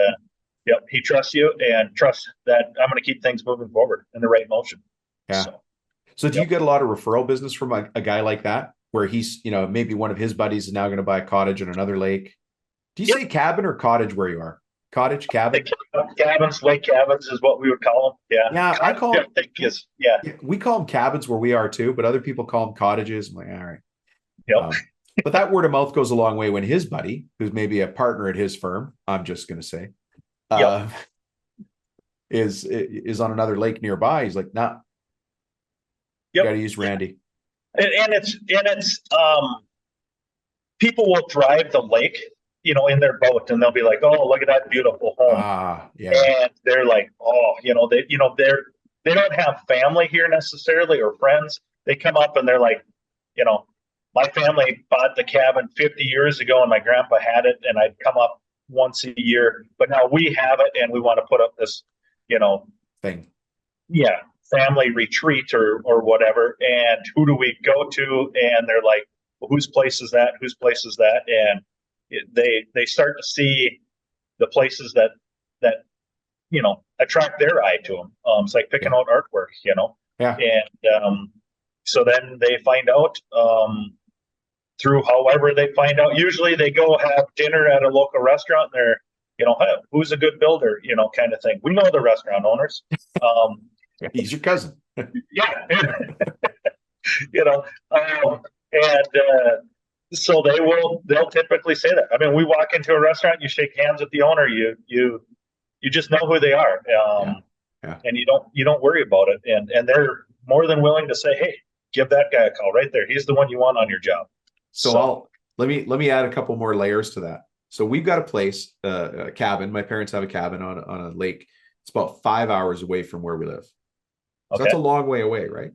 he trusts you and trusts that I'm going to keep things moving forward in the right motion. Yeah. So do you get a lot of referral business from a guy like that, where he's, maybe one of his buddies is now going to buy a cottage on another lake? Do you say cabin or cottage where you are? Cottage, cabin? Cabins, lake cabins is what we would call them. Yeah. Yeah, I call them. We call them cabins where we are too, but other people call them cottages. I'm like, all right. Yep. But that word of mouth goes a long way when his buddy, who's maybe a partner at his firm, I'm just going to say, is on another lake nearby. He's like, nah, you got to use Randy. And it's people will drive the lake, in their boat, and they'll be like, "Oh, look at that beautiful home." And they're like, "Oh, they don't have family here necessarily or friends." They come up and they're like, "My family bought the cabin 50 years ago, and my grandpa had it, and I'd come up once a year, but now we have it, and we want to put up this, thing." Yeah, family retreat or whatever. And who do we go to? And they're like, "Well, whose place is that? Whose place is that?" And they start to see the places that attract their eye to them. It's like picking out artwork, And so then they find out through however they find out. Usually they go have dinner at a local restaurant, and they're hey, who's a good builder, kind of thing. We know the restaurant owners. He's your cousin. So they'll typically say that. I mean, we walk into a restaurant, you shake hands with the owner, you just know who they are. And you don't worry about it. And they're more than willing to say, "Hey, give that guy a call right there. He's the one you want on your job." So let me add a couple more layers to that. So we've got a place, a cabin. My parents have a cabin on a lake. It's about 5 hours away from where we live. So that's a long way away, right?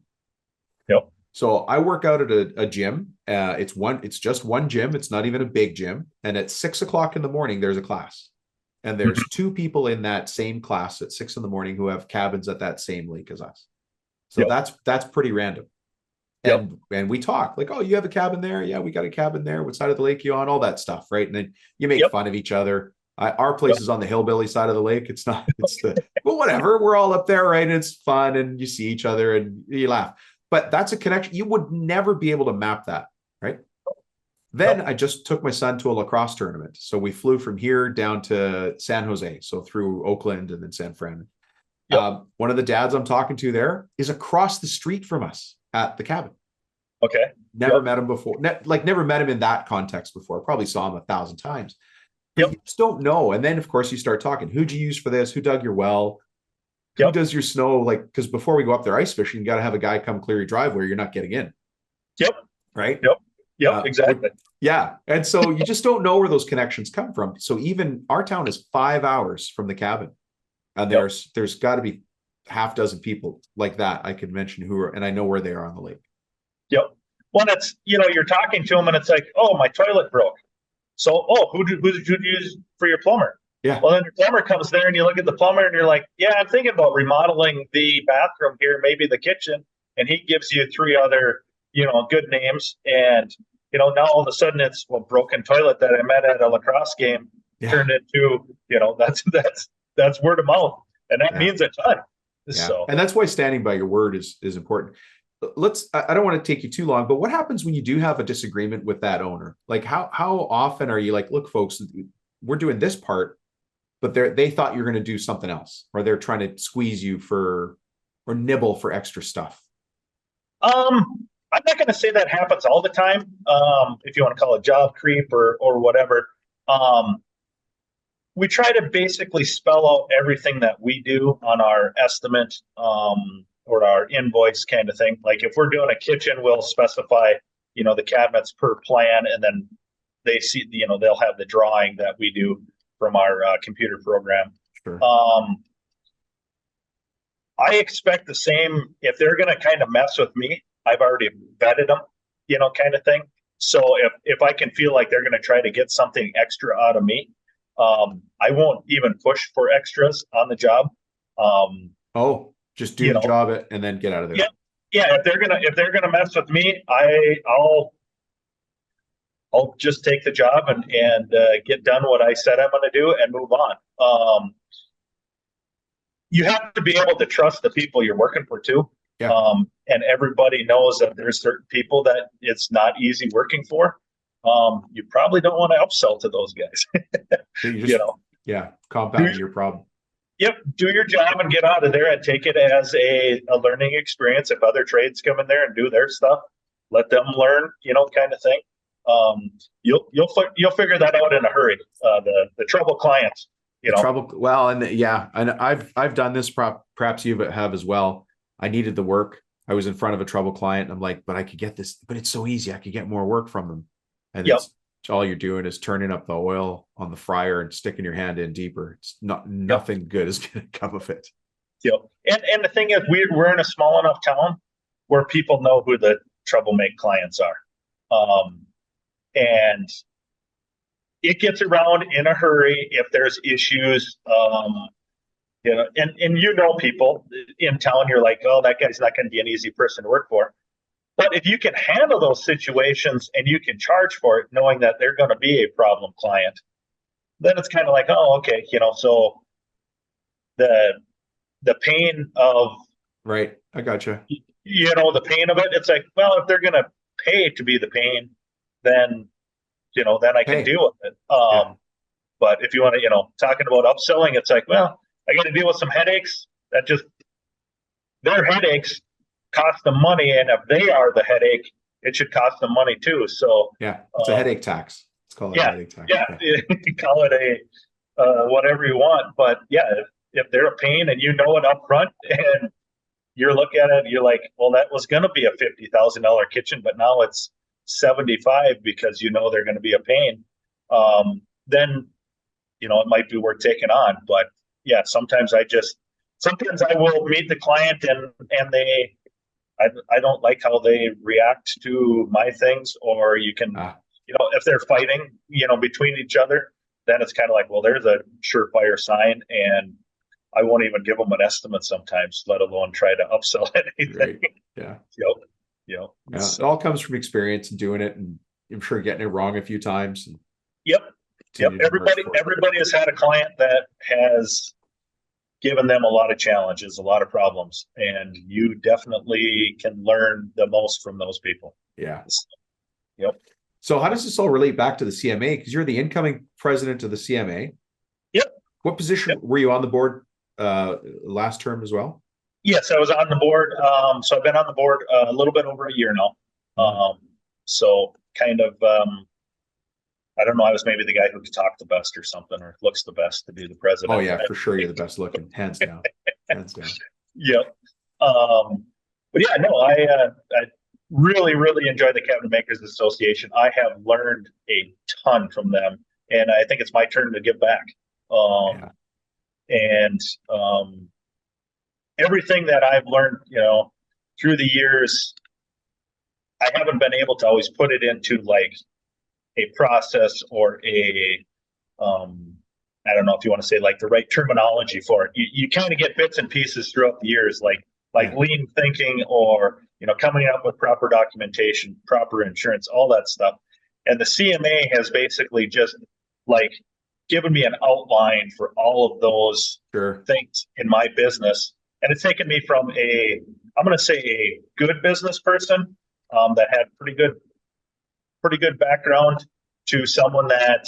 Yep. So I work out at a gym. It's just one gym. It's not even a big gym. And at 6 o'clock in the morning, there's a class. and there's two people in that same class at 6 a.m. who have cabins at that same lake as us. So Yep. that's pretty random. Yep. And we talk like, oh, you have a cabin there? Yeah, we got a cabin there. What side of the lake you on? All that stuff, right? And then you make Yep. fun of each other. Our place Yep. is on the hillbilly side of the lake. It's not, it's the, well, whatever. We're all up there, right? And it's fun and you see each other and you laugh. But that's a connection. You would never be able to map that, right? Then Yep. I just took my son to a lacrosse tournament. So we flew from here down to San Jose. So through Oakland and then San Fran. Yep. One of the dads I'm talking to there is across the street from us at the cabin. Okay. Never Yep. met him before. Never met him in that context before. Probably saw him 1,000 times. But Yep. you just don't know. And then, of course, you start talking. Who'd you use for this? Who dug your well? Who Yep. does your snow? Like, because before we go up there ice fishing, you got to have a guy come clear your driveway. You're not getting in. Yep. Right. Yep. Yep. Exactly. Yeah. And so you just don't know where those connections come from. So even our town is 5 hours from the cabin. And there's got to be half dozen people like that I could mention who are, and I know where they are on the lake. Yep. Well, it's, you're talking to them and it's like, oh, my toilet broke. So, oh, who did you use for your plumber? Yeah. Well, then your plumber comes there and you look at the plumber and you're like, yeah, I'm thinking about remodeling the bathroom here, maybe the kitchen. And he gives you three other, good names. And, now all of a sudden it's broken toilet that I met at a lacrosse game turned into, that's word of mouth. And that means a ton. Yeah. So, and that's why standing by your word is important. I don't want to take you too long, but what happens when you do have a disagreement with that owner? Like how often are you like, look, folks, we're doing this part, but they thought you're going to do something else, or they're trying to squeeze you or nibble for extra stuff? I'm not going to say that happens all the time. If you want to call it job creep or whatever. We try to basically spell out everything that we do on our estimate, or our invoice kind of thing. Like if we're doing a kitchen, we'll specify, the cabinets per plan, and then they see, they'll have the drawing that we do from our computer program. Sure. I expect the same if they're going to kind of mess with me. I've already vetted them, kind of thing. So if I can feel like they're going to try to get something extra out of me, I won't even push for extras on the job. Just do the job and then get out of there. Yeah. If they're gonna mess with me, I'll just take the job and get done what I said I'm going to do and move on. You have to be able to trust the people you're working for too. Yeah. And everybody knows that there's certain people that it's not easy working for. You probably don't want to upsell to those guys. Compounding your problem. Yep, do your job and get out of there and take it as a learning experience. If other trades come in there and do their stuff, let them learn, kind of thing. You'll figure that out in a hurry. The trouble clients, Trouble. Well, and I've done this. Perhaps you have as well. I needed the work. I was in front of a trouble client. And I'm like, but I could get this. But it's so easy. I could get more work from them. And it's all you're doing is turning up the oil on the fryer and sticking your hand in deeper. It's nothing good is going to come of it. Yep. And the thing is, we're in a small enough town where people know who the troublemaker clients are. And it gets around in a hurry if there's issues. And people in town, you're like, oh, that guy's not going to be an easy person to work for. But if you can handle those situations and you can charge for it, knowing that they're going to be a problem client, then it's kind of like, oh, okay, so the pain of right, I gotcha. The pain of it. It's like, well, if they're going to pay to be the pain, then I can deal with it. But if you want to, talking about upselling, it's like, well, I got to deal with some headaches. Their headaches cost them money, and if they are the headache, it should cost them money too. So it's a headache tax. It's called a headache tax. Yeah, you call it a whatever you want, but if they're a pain and you know it up front, and you're looking at it, you're like, well, that was going to be a $50,000 kitchen, but now it's 75 because they're going to be a pain. Then it might be worth taking on. But sometimes I will meet the client and I don't like how they react to my things, or you can, if they're fighting, between each other, then it's kind of like, well, there's a surefire sign, and I won't even give them an estimate sometimes, let alone try to upsell anything. Right. Yeah. Yeah. It all comes from experience and doing it, and I'm sure getting it wrong a few times. And Yep. Everybody has had a client that has given them a lot of challenges, a lot of problems, and you definitely can learn the most from those people. Yeah. Yep. So how does this all relate back to the CMA? Because you're the incoming president of the CMA. Yep. What position were you on the board last term as well? Yes, I was on the board. So I've been on the board a little bit over a year now. So kind of, I don't know, I was maybe the guy who could talk the best or something, or looks the best to be the president. Oh yeah, for sure. You're the best looking, hands down. Hands down. Yep. But yeah, no, I really, really enjoy the Cabinet Makers Association. I have learned a ton from them, and I think it's my turn to give back. And everything that I've learned, through the years, I haven't been able to always put it into like a process or I don't know if you want to say like the right terminology for it. You kind of get bits and pieces throughout the years, like lean thinking, or coming up with proper documentation, proper insurance, all that stuff. And the CMA has basically just like given me an outline for all of those things in my business. And it's taken me from I'm going to say a good business person that had pretty good background to someone that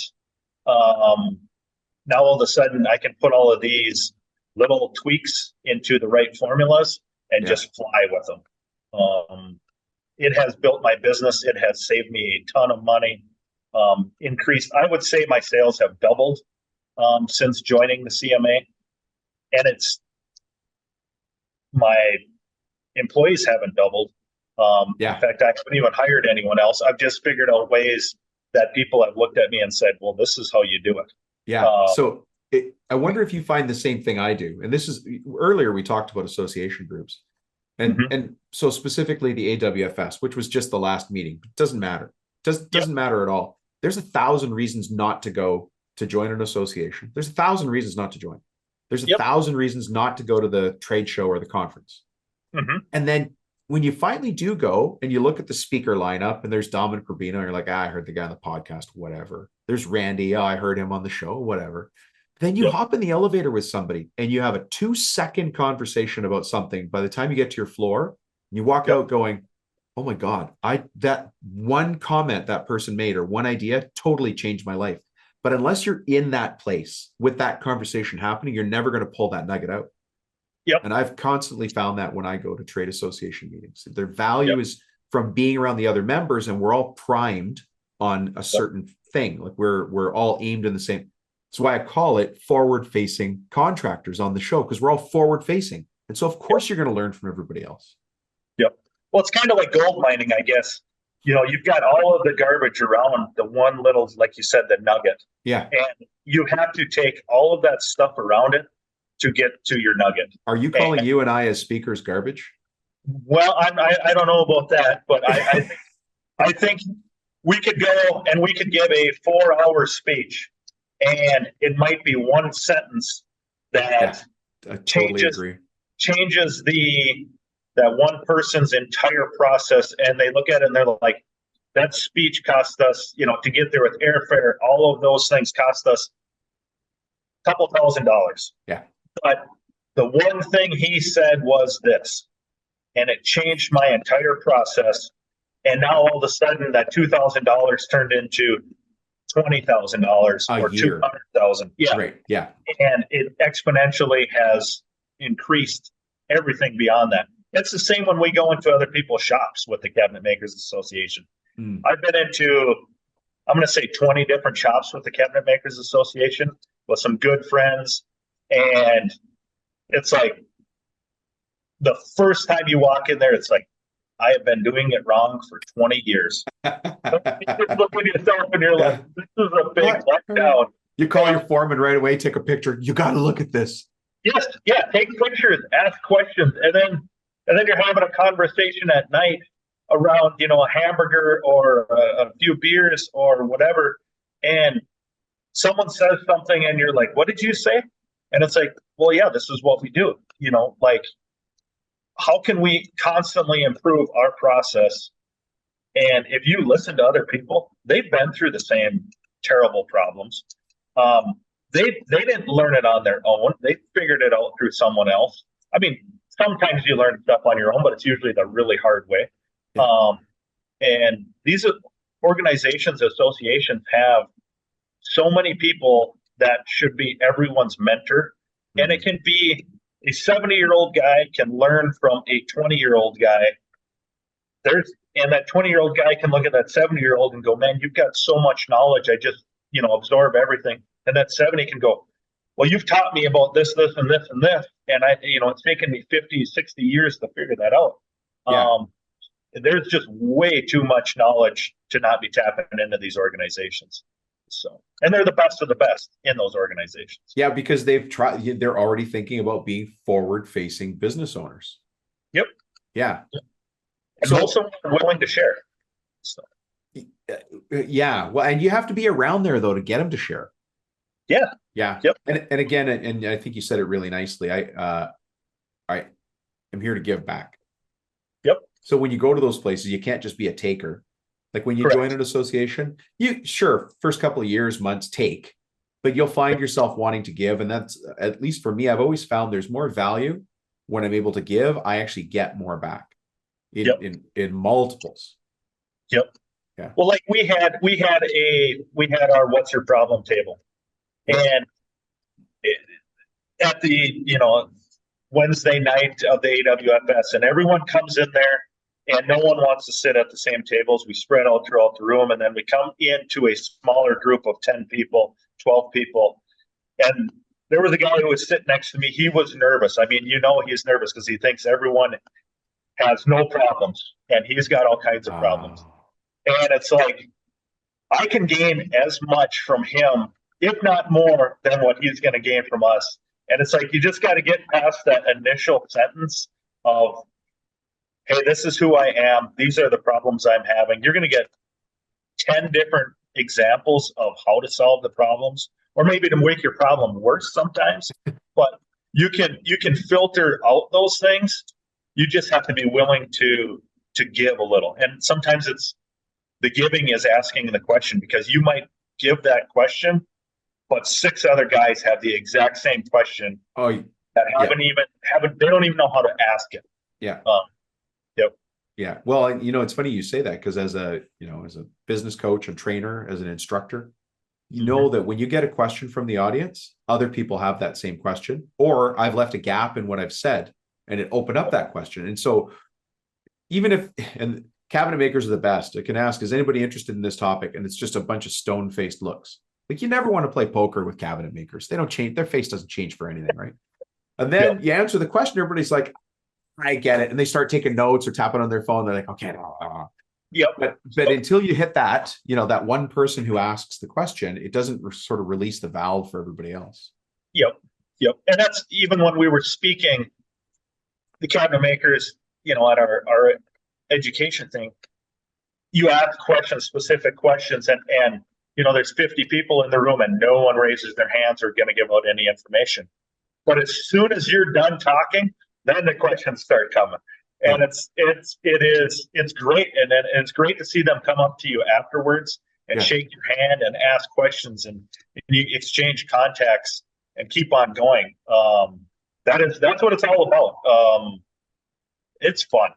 now all of a sudden I can put all of these little tweaks into the right formulas and just fly with them. It has built my business. It has saved me a ton of money. Increased, I would say my sales have doubled since joining the CMA. And my employees haven't doubled. In fact, I haven't even hired anyone else. I've just figured out ways that people have looked at me and said, well, this is how you do it. Yeah. So I wonder if you find the same thing I do. And this is, earlier we talked about association groups. And so specifically the AWFS, which was just the last meeting. It doesn't matter. Doesn't matter at all. There's 1,000 reasons not to go to join an association. There's 1,000 reasons not to join. There's 1,000 reasons not to go to the trade show or the conference. And then when you finally do go and you look at the speaker lineup and there's Dominic Rubino, you're like, I heard the guy on the podcast, whatever. There's Randy, I heard him on the show, whatever. Then you hop in the elevator with somebody and you have a 2-second conversation about something. By the time you get to your floor, you walk out going, oh my God, that one comment that person made or one idea totally changed my life. But unless you're in that place with that conversation happening, you're never going to pull that nugget out. And I've constantly found that when I go to trade association meetings, their value is from being around the other members, and we're all primed on a certain thing. Like we're all aimed in the same. That's why I call it forward-facing contractors on the show, because we're all forward-facing. And so of course you're going to learn from everybody else. Well, it's kind of like gold mining, I guess. You've got all of the garbage around the one little, like you said, the nugget. And you have to take all of that stuff around it to get to your nugget. Are you calling you and I as speakers garbage? Well, I don't know about that, but I think we could go and we could give a 4-hour speech, and it might be one sentence that I totally agree. Changes that one person's entire process, and they look at it and they're like, that speech cost us, to get there with airfare, all of those things cost us a couple $1,000. But the one thing he said was this, and it changed my entire process. And now all of a sudden that $2,000 turned into $20,000 or $200,000. And it exponentially has increased everything beyond that. It's the same when we go into other people's shops with the Cabinet Makers Association. I've been into, I'm going to say 20 different shops with the Cabinet Makers Association with some good friends. And it's like the first time you walk in there, it's like, I have been doing it wrong for 20 years. You just look at yourself and you're like, this is a big letdown. You call your foreman right away, take a picture. You got to look at this. Yes. Yeah. Take pictures, ask questions. And then you're having a conversation at night around, a hamburger or a few beers or whatever. And someone says something and you're like, what did you say? And it's like, well, yeah, this is what we do. Like, how can we constantly improve our process? And if you listen to other people, they've been through the same terrible problems. Um, they didn't learn it on their own. They figured it out through someone else. I mean, sometimes you learn stuff on your own, but it's usually the really hard way. And these organizations, associations have so many people that should be everyone's mentor. And it can be a 70-year-old guy can learn from a 20-year-old guy. And that 20-year-old guy can look at that 70-year-old and go, man, you've got so much knowledge. I just, absorb everything. And that 70 can go, well, you've taught me about this, this, and this, and this. And it's taken me 50, 60 years to figure that out. Yeah. There's just way too much knowledge to not be tapping into these organizations. So, and they're the best of the best in those organizations. Yeah, because they're already thinking about being forward-facing business owners. Yep. Yeah. And also willing to share. So. Yeah. Well, and you have to be around there though to get them to share. Yeah. Yeah. Yep. And again, and I think you said it really nicely. I am here to give back. Yep. So when you go to those places, you can't just be a taker. Like when you Correct. join an association, first couple of years, months take, but you'll find yourself wanting to give. And that's, at least for me, I've always found there's more value when I'm able to give. I actually get more back in multiples. Yep. Yeah. Well, like we had our what's your problem table, and at the Wednesday night of the AWFS, and everyone comes in there, and no one wants to sit at the same tables. We spread out throughout the room, and then we come into a smaller group of 10 people, 12 people, and there was a guy who was sitting next to me. He was nervous. I mean, he's nervous because he thinks everyone has no problems, and he's got all kinds of problems. And it's like, I can gain as much from him, if not more, than what he's going to gain from us. And it's like, you just got to get past that initial sentence of, hey, this is who I am. These are the problems I'm having. You're going to get 10 different examples of how to solve the problems, or maybe to make your problem worse sometimes. But you can filter out those things. You just have to be willing to give a little. And sometimes the giving is asking the question, because you might give that question, but 6 other guys have the exact same question that they don't even know how to ask it. Yeah. Yep. Yeah. Well, it's funny you say that, because as a business coach and trainer, as an instructor, you know that when you get a question from the audience, other people have that same question, or I've left a gap in what I've said and it opened up that question. And so and cabinet makers are the best. I can ask, is anybody interested in this topic? And it's just a bunch of stone-faced looks. Like, you never want to play poker with cabinet makers. They don't change. Their face doesn't change for anything, right? And then you answer the question, everybody's like, I get it. And they start taking notes or tapping on their phone. They're like, okay. Yep. But until you hit that, that one person who asks the question, it doesn't sort of release the valve for everybody else. Yep. And that's even when we were speaking, the cabinet makers, at our education thing, you ask questions, specific questions, and there's 50 people in the room and no one raises their hands or going to give out any information. But as soon as you're done talking, then the questions start coming. And it's great. And it's great to see them come up to you afterwards and shake your hand and ask questions, and you exchange contacts and keep on going. That's what it's all about. It's fun.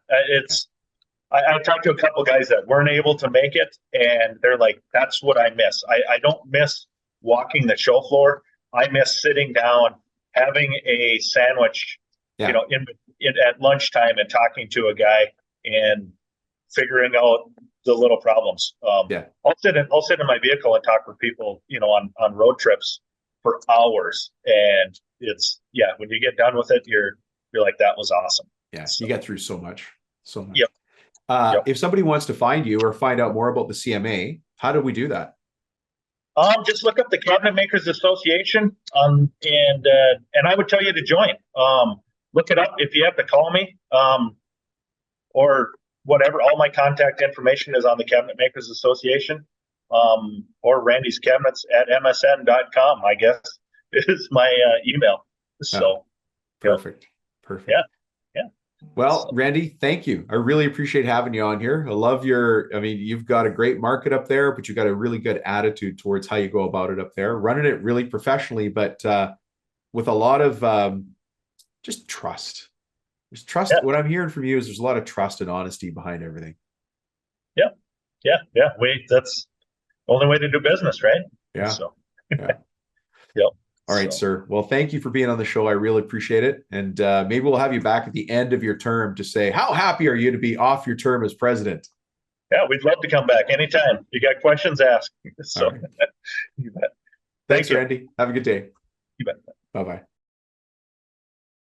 I talked to a couple of guys that weren't able to make it, and they're like, that's what I miss. I don't miss walking the show floor. I miss sitting down, having a sandwich, at lunchtime, and talking to a guy and figuring out the little problems. I'll sit in my vehicle and talk with people, on road trips for hours. And when you get done with it, you're like, that was awesome. Yeah. So you get through so much. Yep. If somebody wants to find you or find out more about the CMA, how do we do that? Just look up the Cabinet Makers Association, and I would tell you to join. Look it up. If you have to call me, or whatever, all my contact information is on the Cabinet Makers Association. or Randy's Cabinets at msn.com, I guess, is my email. So, perfect. Perfect. Yeah. Yeah. Well, Randy, thank you. I really appreciate having you on here. I love you've got a great market up there, but you've got a really good attitude towards how you go about it up there, running it really professionally, but with a lot of just trust. There's trust. Yeah. What I'm hearing from you is there's a lot of trust and honesty behind everything. Yeah. Yeah. Yeah. That's the only way to do business, right? Yeah. So, Yeah. yep. All right, sir. Well, thank you for being on the show. I really appreciate it. And maybe we'll have you back at the end of your term to say, how happy are you to be off your term as president? Yeah, we'd love to come back anytime. You got questions, ask. So, right. You bet. Thanks, Randy. Have a good day. You bet. Bye-bye.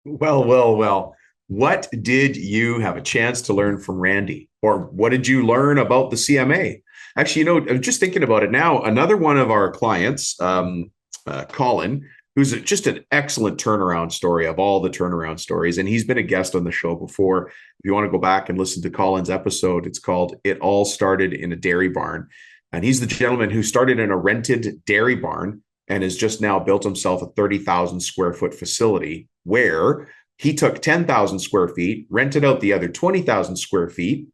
Well. What did you have a chance to learn from Randy? Or what did you learn about the CMA? Actually, I'm just thinking about it now. Another one of our clients, Colin, who's just an excellent turnaround story of all the turnaround stories. And he's been a guest on the show before. If you want to go back and listen to Colin's episode, it's called It All Started in a Dairy Barn. And he's the gentleman who started in a rented dairy barn and has just now built himself a 30,000 square foot facility where he took 10,000 square feet, rented out the other 20,000 square feet.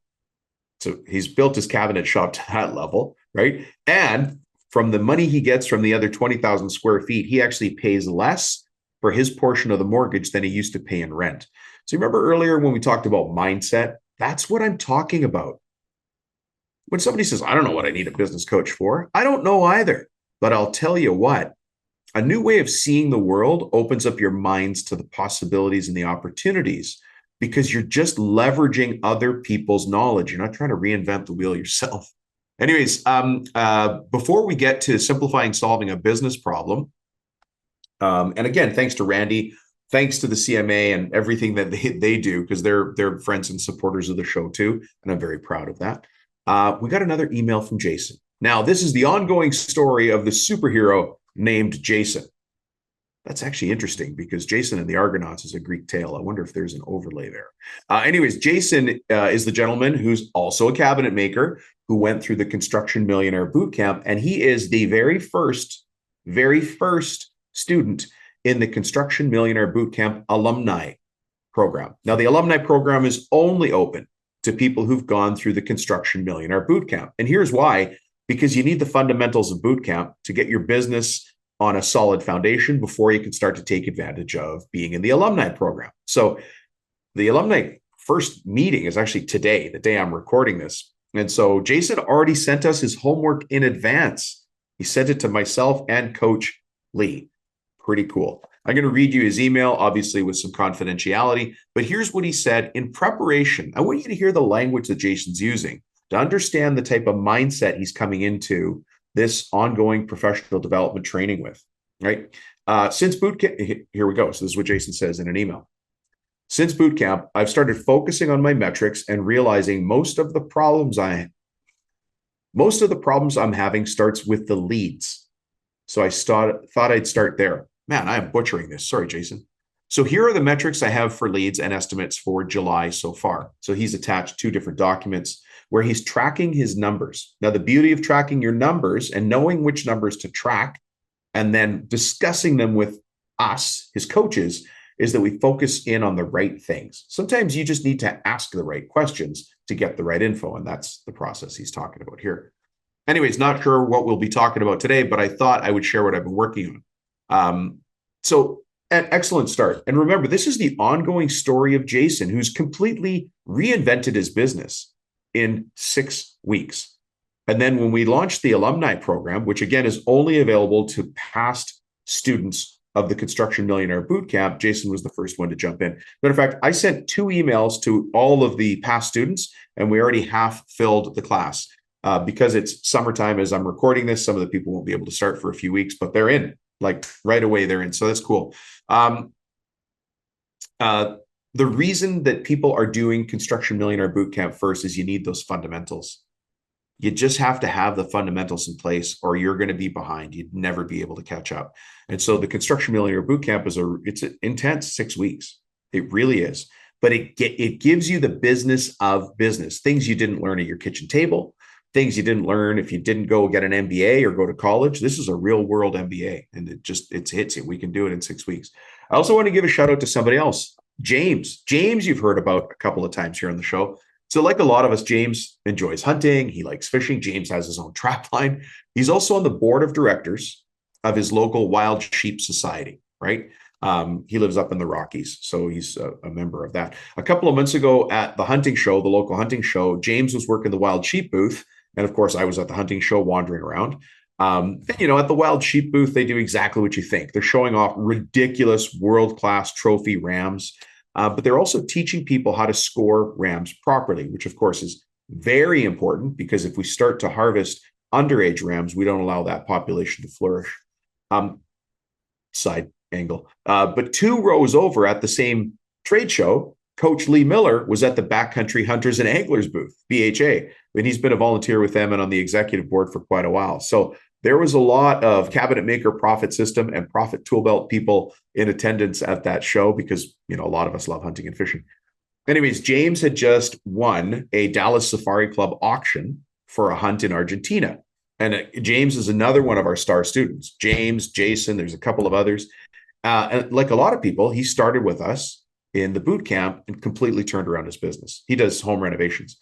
So he's built his cabinet shop to that level, right? And from the money he gets from the other 20,000 square feet, he actually pays less for his portion of the mortgage than he used to pay in rent. So you remember earlier when we talked about mindset? That's what I'm talking about. When somebody says, I don't know what I need a business coach for, I don't know either. But I'll tell you what, a new way of seeing the world opens up your minds to the possibilities and the opportunities because you're just leveraging other people's knowledge. You're not trying to reinvent the wheel yourself. Anyways, before we get to simplifying solving a business problem, and again, thanks to Randy, thanks to the CMA and everything that they do, because they're friends and supporters of the show too, and I'm very proud of that. We got another email from Jason. Now, this is the ongoing story of the superhero named Jason. That's actually interesting because Jason and the Argonauts is a Greek tale. I wonder if there's an overlay there. Anyways, Jason is the gentleman who's also a cabinet maker who went through the Construction Millionaire Boot Camp, and he is the very first student in the Construction Millionaire Boot Camp alumni program. Now, the alumni program is only open to people who've gone through the Construction Millionaire Boot Camp. And here's why: because you need the fundamentals of boot camp to get your business on a solid foundation before you can start to take advantage of being in the alumni program. So the alumni first meeting is actually today, the day I'm recording this. And so Jason already sent us his homework in advance. He sent it to myself and Coach Lee. Pretty cool. I'm going to read you his email, obviously with some confidentiality, but here's what he said in preparation. I want you to hear the language that Jason's using to understand the type of mindset he's coming into this ongoing professional development training with, right? Since boot camp, here we go. So this is what Jason says in an email. Since boot camp, I've started focusing on my metrics and realizing most of the problems I'm having starts with the leads. So I thought I'd start there. Man, I am butchering this. Sorry, Jason. So here are the metrics I have for leads and estimates for July so far. So he's attached 2 different documents where he's tracking his numbers. Now, the beauty of tracking your numbers and knowing which numbers to track and then discussing them with us, his coaches, is that we focus in on the right things. Sometimes you just need to ask the right questions to get the right info, and that's the process he's talking about here. Anyways, not sure what we'll be talking about today, but I thought I would share what I've been working on. So an excellent start. And remember, this is the ongoing story of Jason, who's completely reinvented his business in 6 weeks. And then when we launched the alumni program, which again is only available to past students of the Construction Millionaire Bootcamp, Jason was the first one to jump in. Matter of fact, I sent 2 emails to all of the past students, and we already half filled the class. Because it's summertime as I'm recording this, some of the people won't be able to start for a few weeks, but they're in, like right away they're in. So that's cool. The reason that people are doing Construction Millionaire Bootcamp first is you need those fundamentals. You just have to have the fundamentals in place or you're going to be behind. You'd never be able to catch up. And so the Construction Millionaire Bootcamp it's an intense 6 weeks. It really is. But it gives you the business of business, things you didn't learn at your kitchen table, things you didn't learn if you didn't go get an MBA or go to college. This is a real world MBA, and it hits you. We can do it in 6 weeks. I also want to give a shout out to somebody else, James. James, you've heard about a couple of times here on the show. So like a lot of us, James enjoys hunting. He likes fishing. James has his own trap line. He's also on the board of directors of his local Wild Sheep Society, right? He lives up in the Rockies, so he's a member of that. A couple of months ago at the hunting show, the local hunting show, James was working the wild sheep booth. And of course, I was at the hunting show wandering around. At the wild sheep booth, they do exactly what you think. They're showing off ridiculous world-class trophy rams, but they're also teaching people how to score rams properly, which of course is very important because if we start to harvest underage rams, we don't allow that population to flourish. Side angle. But 2 rows over at the same trade show, Coach Lee Miller was at the Backcountry Hunters and Anglers booth, BHA, and he's been a volunteer with them and on the executive board for quite a while. So there was a lot of Cabinet Maker Profit System and Profit Tool Belt people in attendance at that show because, a lot of us love hunting and fishing. Anyways, James had just won a Dallas Safari Club auction for a hunt in Argentina. And James is another one of our star students. James, Jason, there's a couple of others. And like a lot of people, he started with us in the boot camp and completely turned around his business. He does home renovations.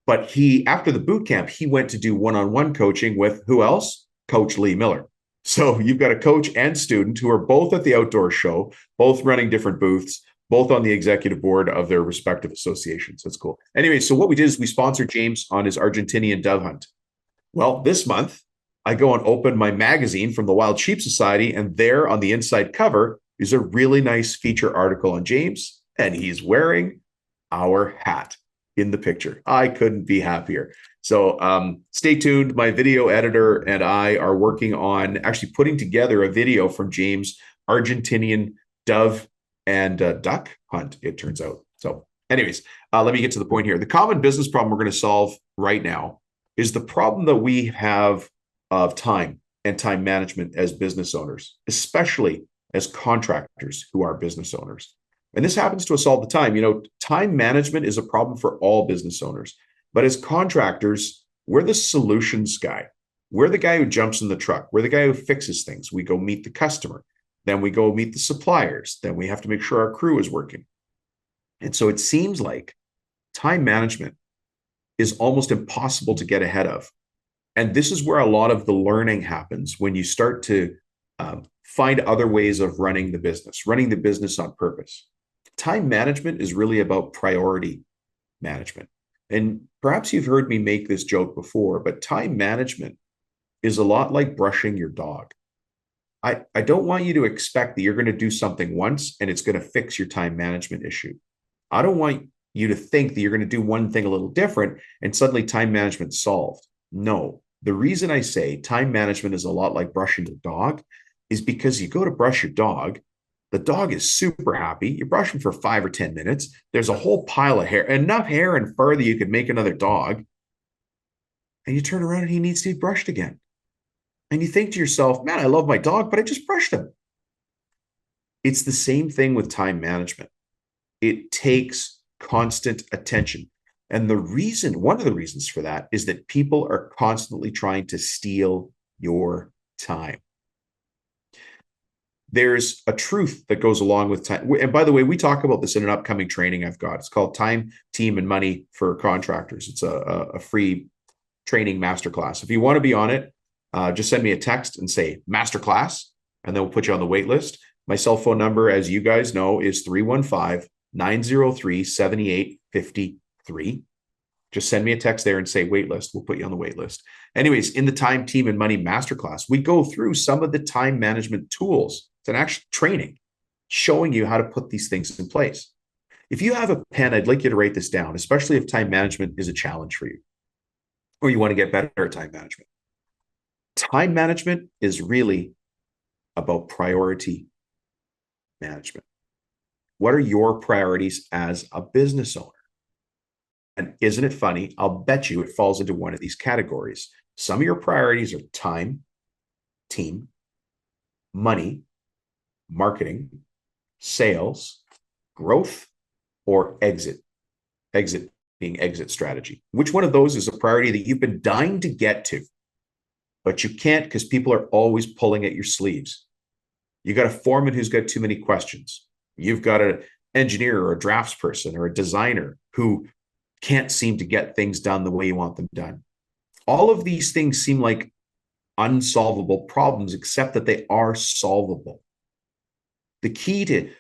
But after the boot camp, he went to do one-on-one coaching with who else? Coach Lee Miller. So you've got a coach and student who are both at the outdoor show, both running different booths, both on the executive board of their respective associations. That's cool. Anyway, so what we did is we sponsored James on his Argentinian dove hunt. Well, this month, I go and open my magazine from the Wild Sheep Society, and there on the inside cover is a really nice feature article on James, and he's wearing our hat in the picture. I couldn't be happier. So stay tuned. My video editor and I are working on actually putting together a video from James' Argentinian dove and duck hunt, it turns out. So anyways, let me get to the point here. The common business problem we're going to solve right now is the problem that we have of time and time management as business owners, especially as contractors who are business owners. And this happens to us all the time. Time management is a problem for all business owners. But as contractors, we're the solutions guy. We're the guy who jumps in the truck. We're the guy who fixes things. We go meet the customer. Then we go meet the suppliers. Then we have to make sure our crew is working. And so it seems like time management is almost impossible to get ahead of. And this is where a lot of the learning happens when you start to find other ways of running the business on purpose. Time management is really about priority management. And perhaps you've heard me make this joke before, but time management is a lot like brushing your dog. I don't want you to expect that you're going to do something once and it's going to fix your time management issue. I don't want you to think that you're going to do one thing a little different and suddenly time management's solved. No, the reason I say time management is a lot like brushing your dog is because you go to brush your dog, the dog is super happy. You brush him for 5 or 10 minutes. There's a whole pile of hair, enough hair and fur that you could make another dog. And you turn around and he needs to be brushed again. And you think to yourself, man, I love my dog, but I just brushed him. It's the same thing with time management. It takes constant attention. And one of the reasons for that is that people are constantly trying to steal your time. There's a truth that goes along with time. And by the way, we talk about this in an upcoming training I've got. It's called Time, Team, and Money for Contractors. It's a free training masterclass. If you want to be on it, just send me a text and say masterclass, and then we'll put you on the wait list. My cell phone number, as you guys know, is 315-903-7853. Just send me a text there and say waitlist. We'll put you on the wait list. Anyways, in the Time, Team, and Money Masterclass, we go through some of the time management tools. It's an actual training showing you how to put these things in place. If you have a pen, I'd like you to write this down, especially if time management is a challenge for you or you want to get better at time management. Time management is really about priority management. What are your priorities as a business owner? And isn't it funny? I'll bet you it falls into one of these categories. Some of your priorities are time, team, money, marketing, sales, growth, or exit. Exit exit strategy. Which one of those is a priority that you've been dying to get to, but you can't because people are always pulling at your sleeves? You got a foreman who's got too many questions. You've got an engineer or a draftsperson or a designer who can't seem to get things done the way you want them done. All of these things seem like unsolvable problems, except that they are solvable. The key to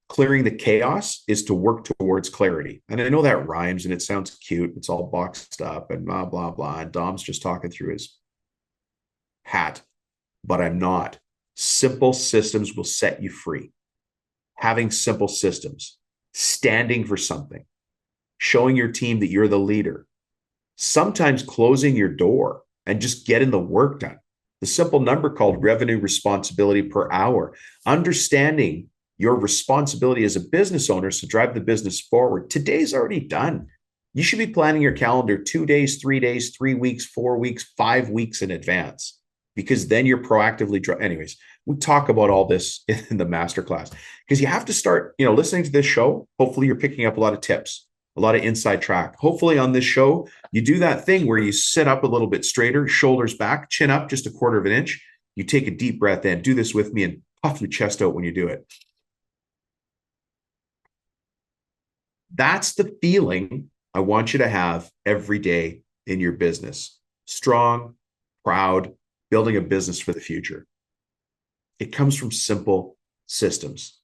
clearing the chaos is to work towards clarity. And I know that rhymes and it sounds cute. It's all boxed up and blah, blah, blah. And Dom's just talking through his hat, but I'm not. Simple systems will set you free. Having simple systems, standing for something, showing your team that you're the leader, sometimes closing your door and just getting the work done. The simple number called revenue responsibility per hour, understanding your responsibility as a business owner is to drive the business forward. Today's already done. You should be planning your calendar 2 days, 3 days, 3 weeks, 4 weeks, 5 weeks in advance, because then you're proactively. Anyways, we talk about all this in the masterclass because you have to start, listening to this show. Hopefully you're picking up a lot of tips, a lot of inside track. Hopefully on this show, you do that thing where you sit up a little bit straighter, shoulders back, chin up just 1/4 of an inch. You take a deep breath in. Do this with me and puff your chest out when you do it. That's the feeling I want you to have every day in your business. Strong, proud, building a business for the future. It comes from simple systems.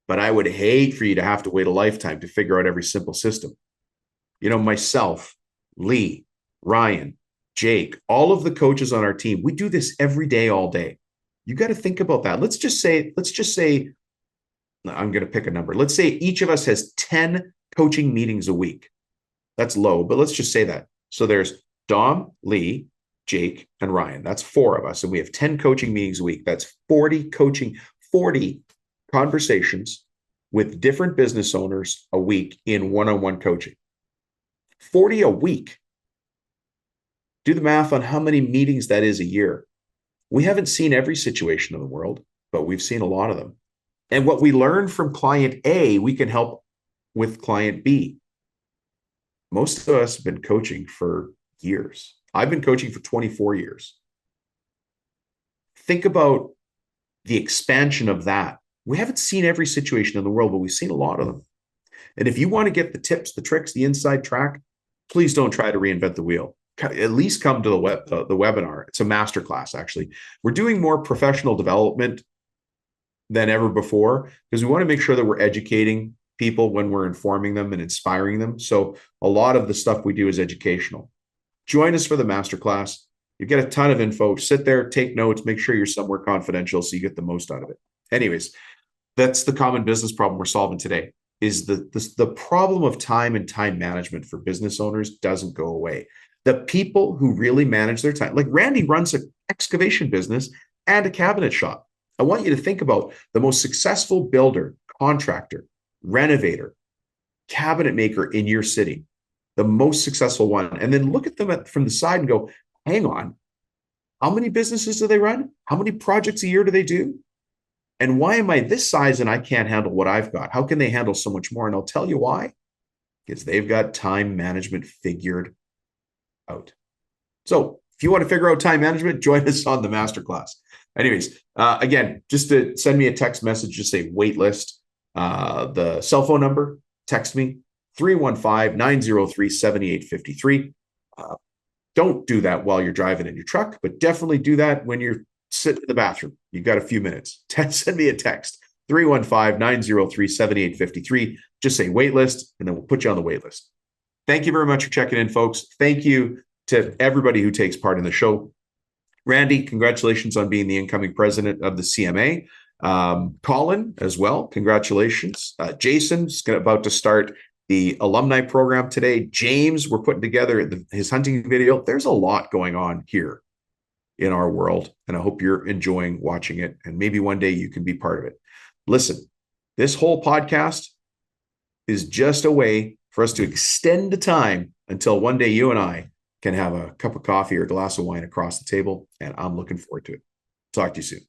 But I would hate for you to have to wait a lifetime to figure out every simple system. Myself, Lee, Ryan, Jake, all of the coaches on our team, we do this every day, all day. You got to think about that. Let's just say, I'm going to pick a number. Let's say each of us has 10 coaching meetings a week. That's low, but let's just say that. So there's Dom, Lee, Jake, and Ryan. That's 4 of us. And we have 10 coaching meetings a week. That's 40 conversations with different business owners a week in one-on-one coaching. 40 a week. Do the math on how many meetings that is a year. We haven't seen every situation in the world, but we've seen a lot of them. And what we learn from client A, we can help with client B. Most of us have been coaching for years. I've been coaching for 24 years. Think about the expansion of that. We haven't seen every situation in the world, but we've seen a lot of them. And if you want to get the tips, the tricks, the inside track, please don't try to reinvent the wheel. At least come to the webinar. It's a masterclass, actually. We're doing more professional development than ever before because we want to make sure that we're educating people when we're informing them and inspiring them. So a lot of the stuff we do is educational. Join us for the masterclass. You get a ton of info. Sit there, take notes, make sure you're somewhere confidential so you get the most out of it. Anyways, that's the common business problem we're solving today. Is the problem of time and time management for business owners doesn't go away. The people who really manage their time, like Randy runs an excavation business and a cabinet shop. I want you to think about the most successful builder, contractor, renovator, cabinet maker in your city, the most successful one. And then look at them from the side and go, hang on, how many businesses do they run? How many projects a year do they do? And why am I this size and I can't handle what I've got? How can they handle so much more? And I'll tell you why. Because they've got time management figured out. So if you want to figure out time management, join us on the masterclass. Anyways, again, just to send me a text message, just say waitlist. The cell phone number, text me, 315-903-7853. Don't do that while you're driving in your truck, but definitely do that when you're sitting in the bathroom. You've got a few minutes. Send me a text, 315-903-7853. Just say waitlist, and then we'll put you on the waitlist. Thank you very much for checking in, folks. Thank you to everybody who takes part in the show. Randy, congratulations on being the incoming president of the CMA. Colin as well, congratulations. Jason's about to start the alumni program today. James, we're putting together his hunting video. There's a lot going on here in our world, and I hope you're enjoying watching it, and maybe one day you can be part of it. Listen, this whole podcast is just a way for us to extend the time until one day you and I can have a cup of coffee or a glass of wine across the table, and I'm looking forward to it. Talk to you soon.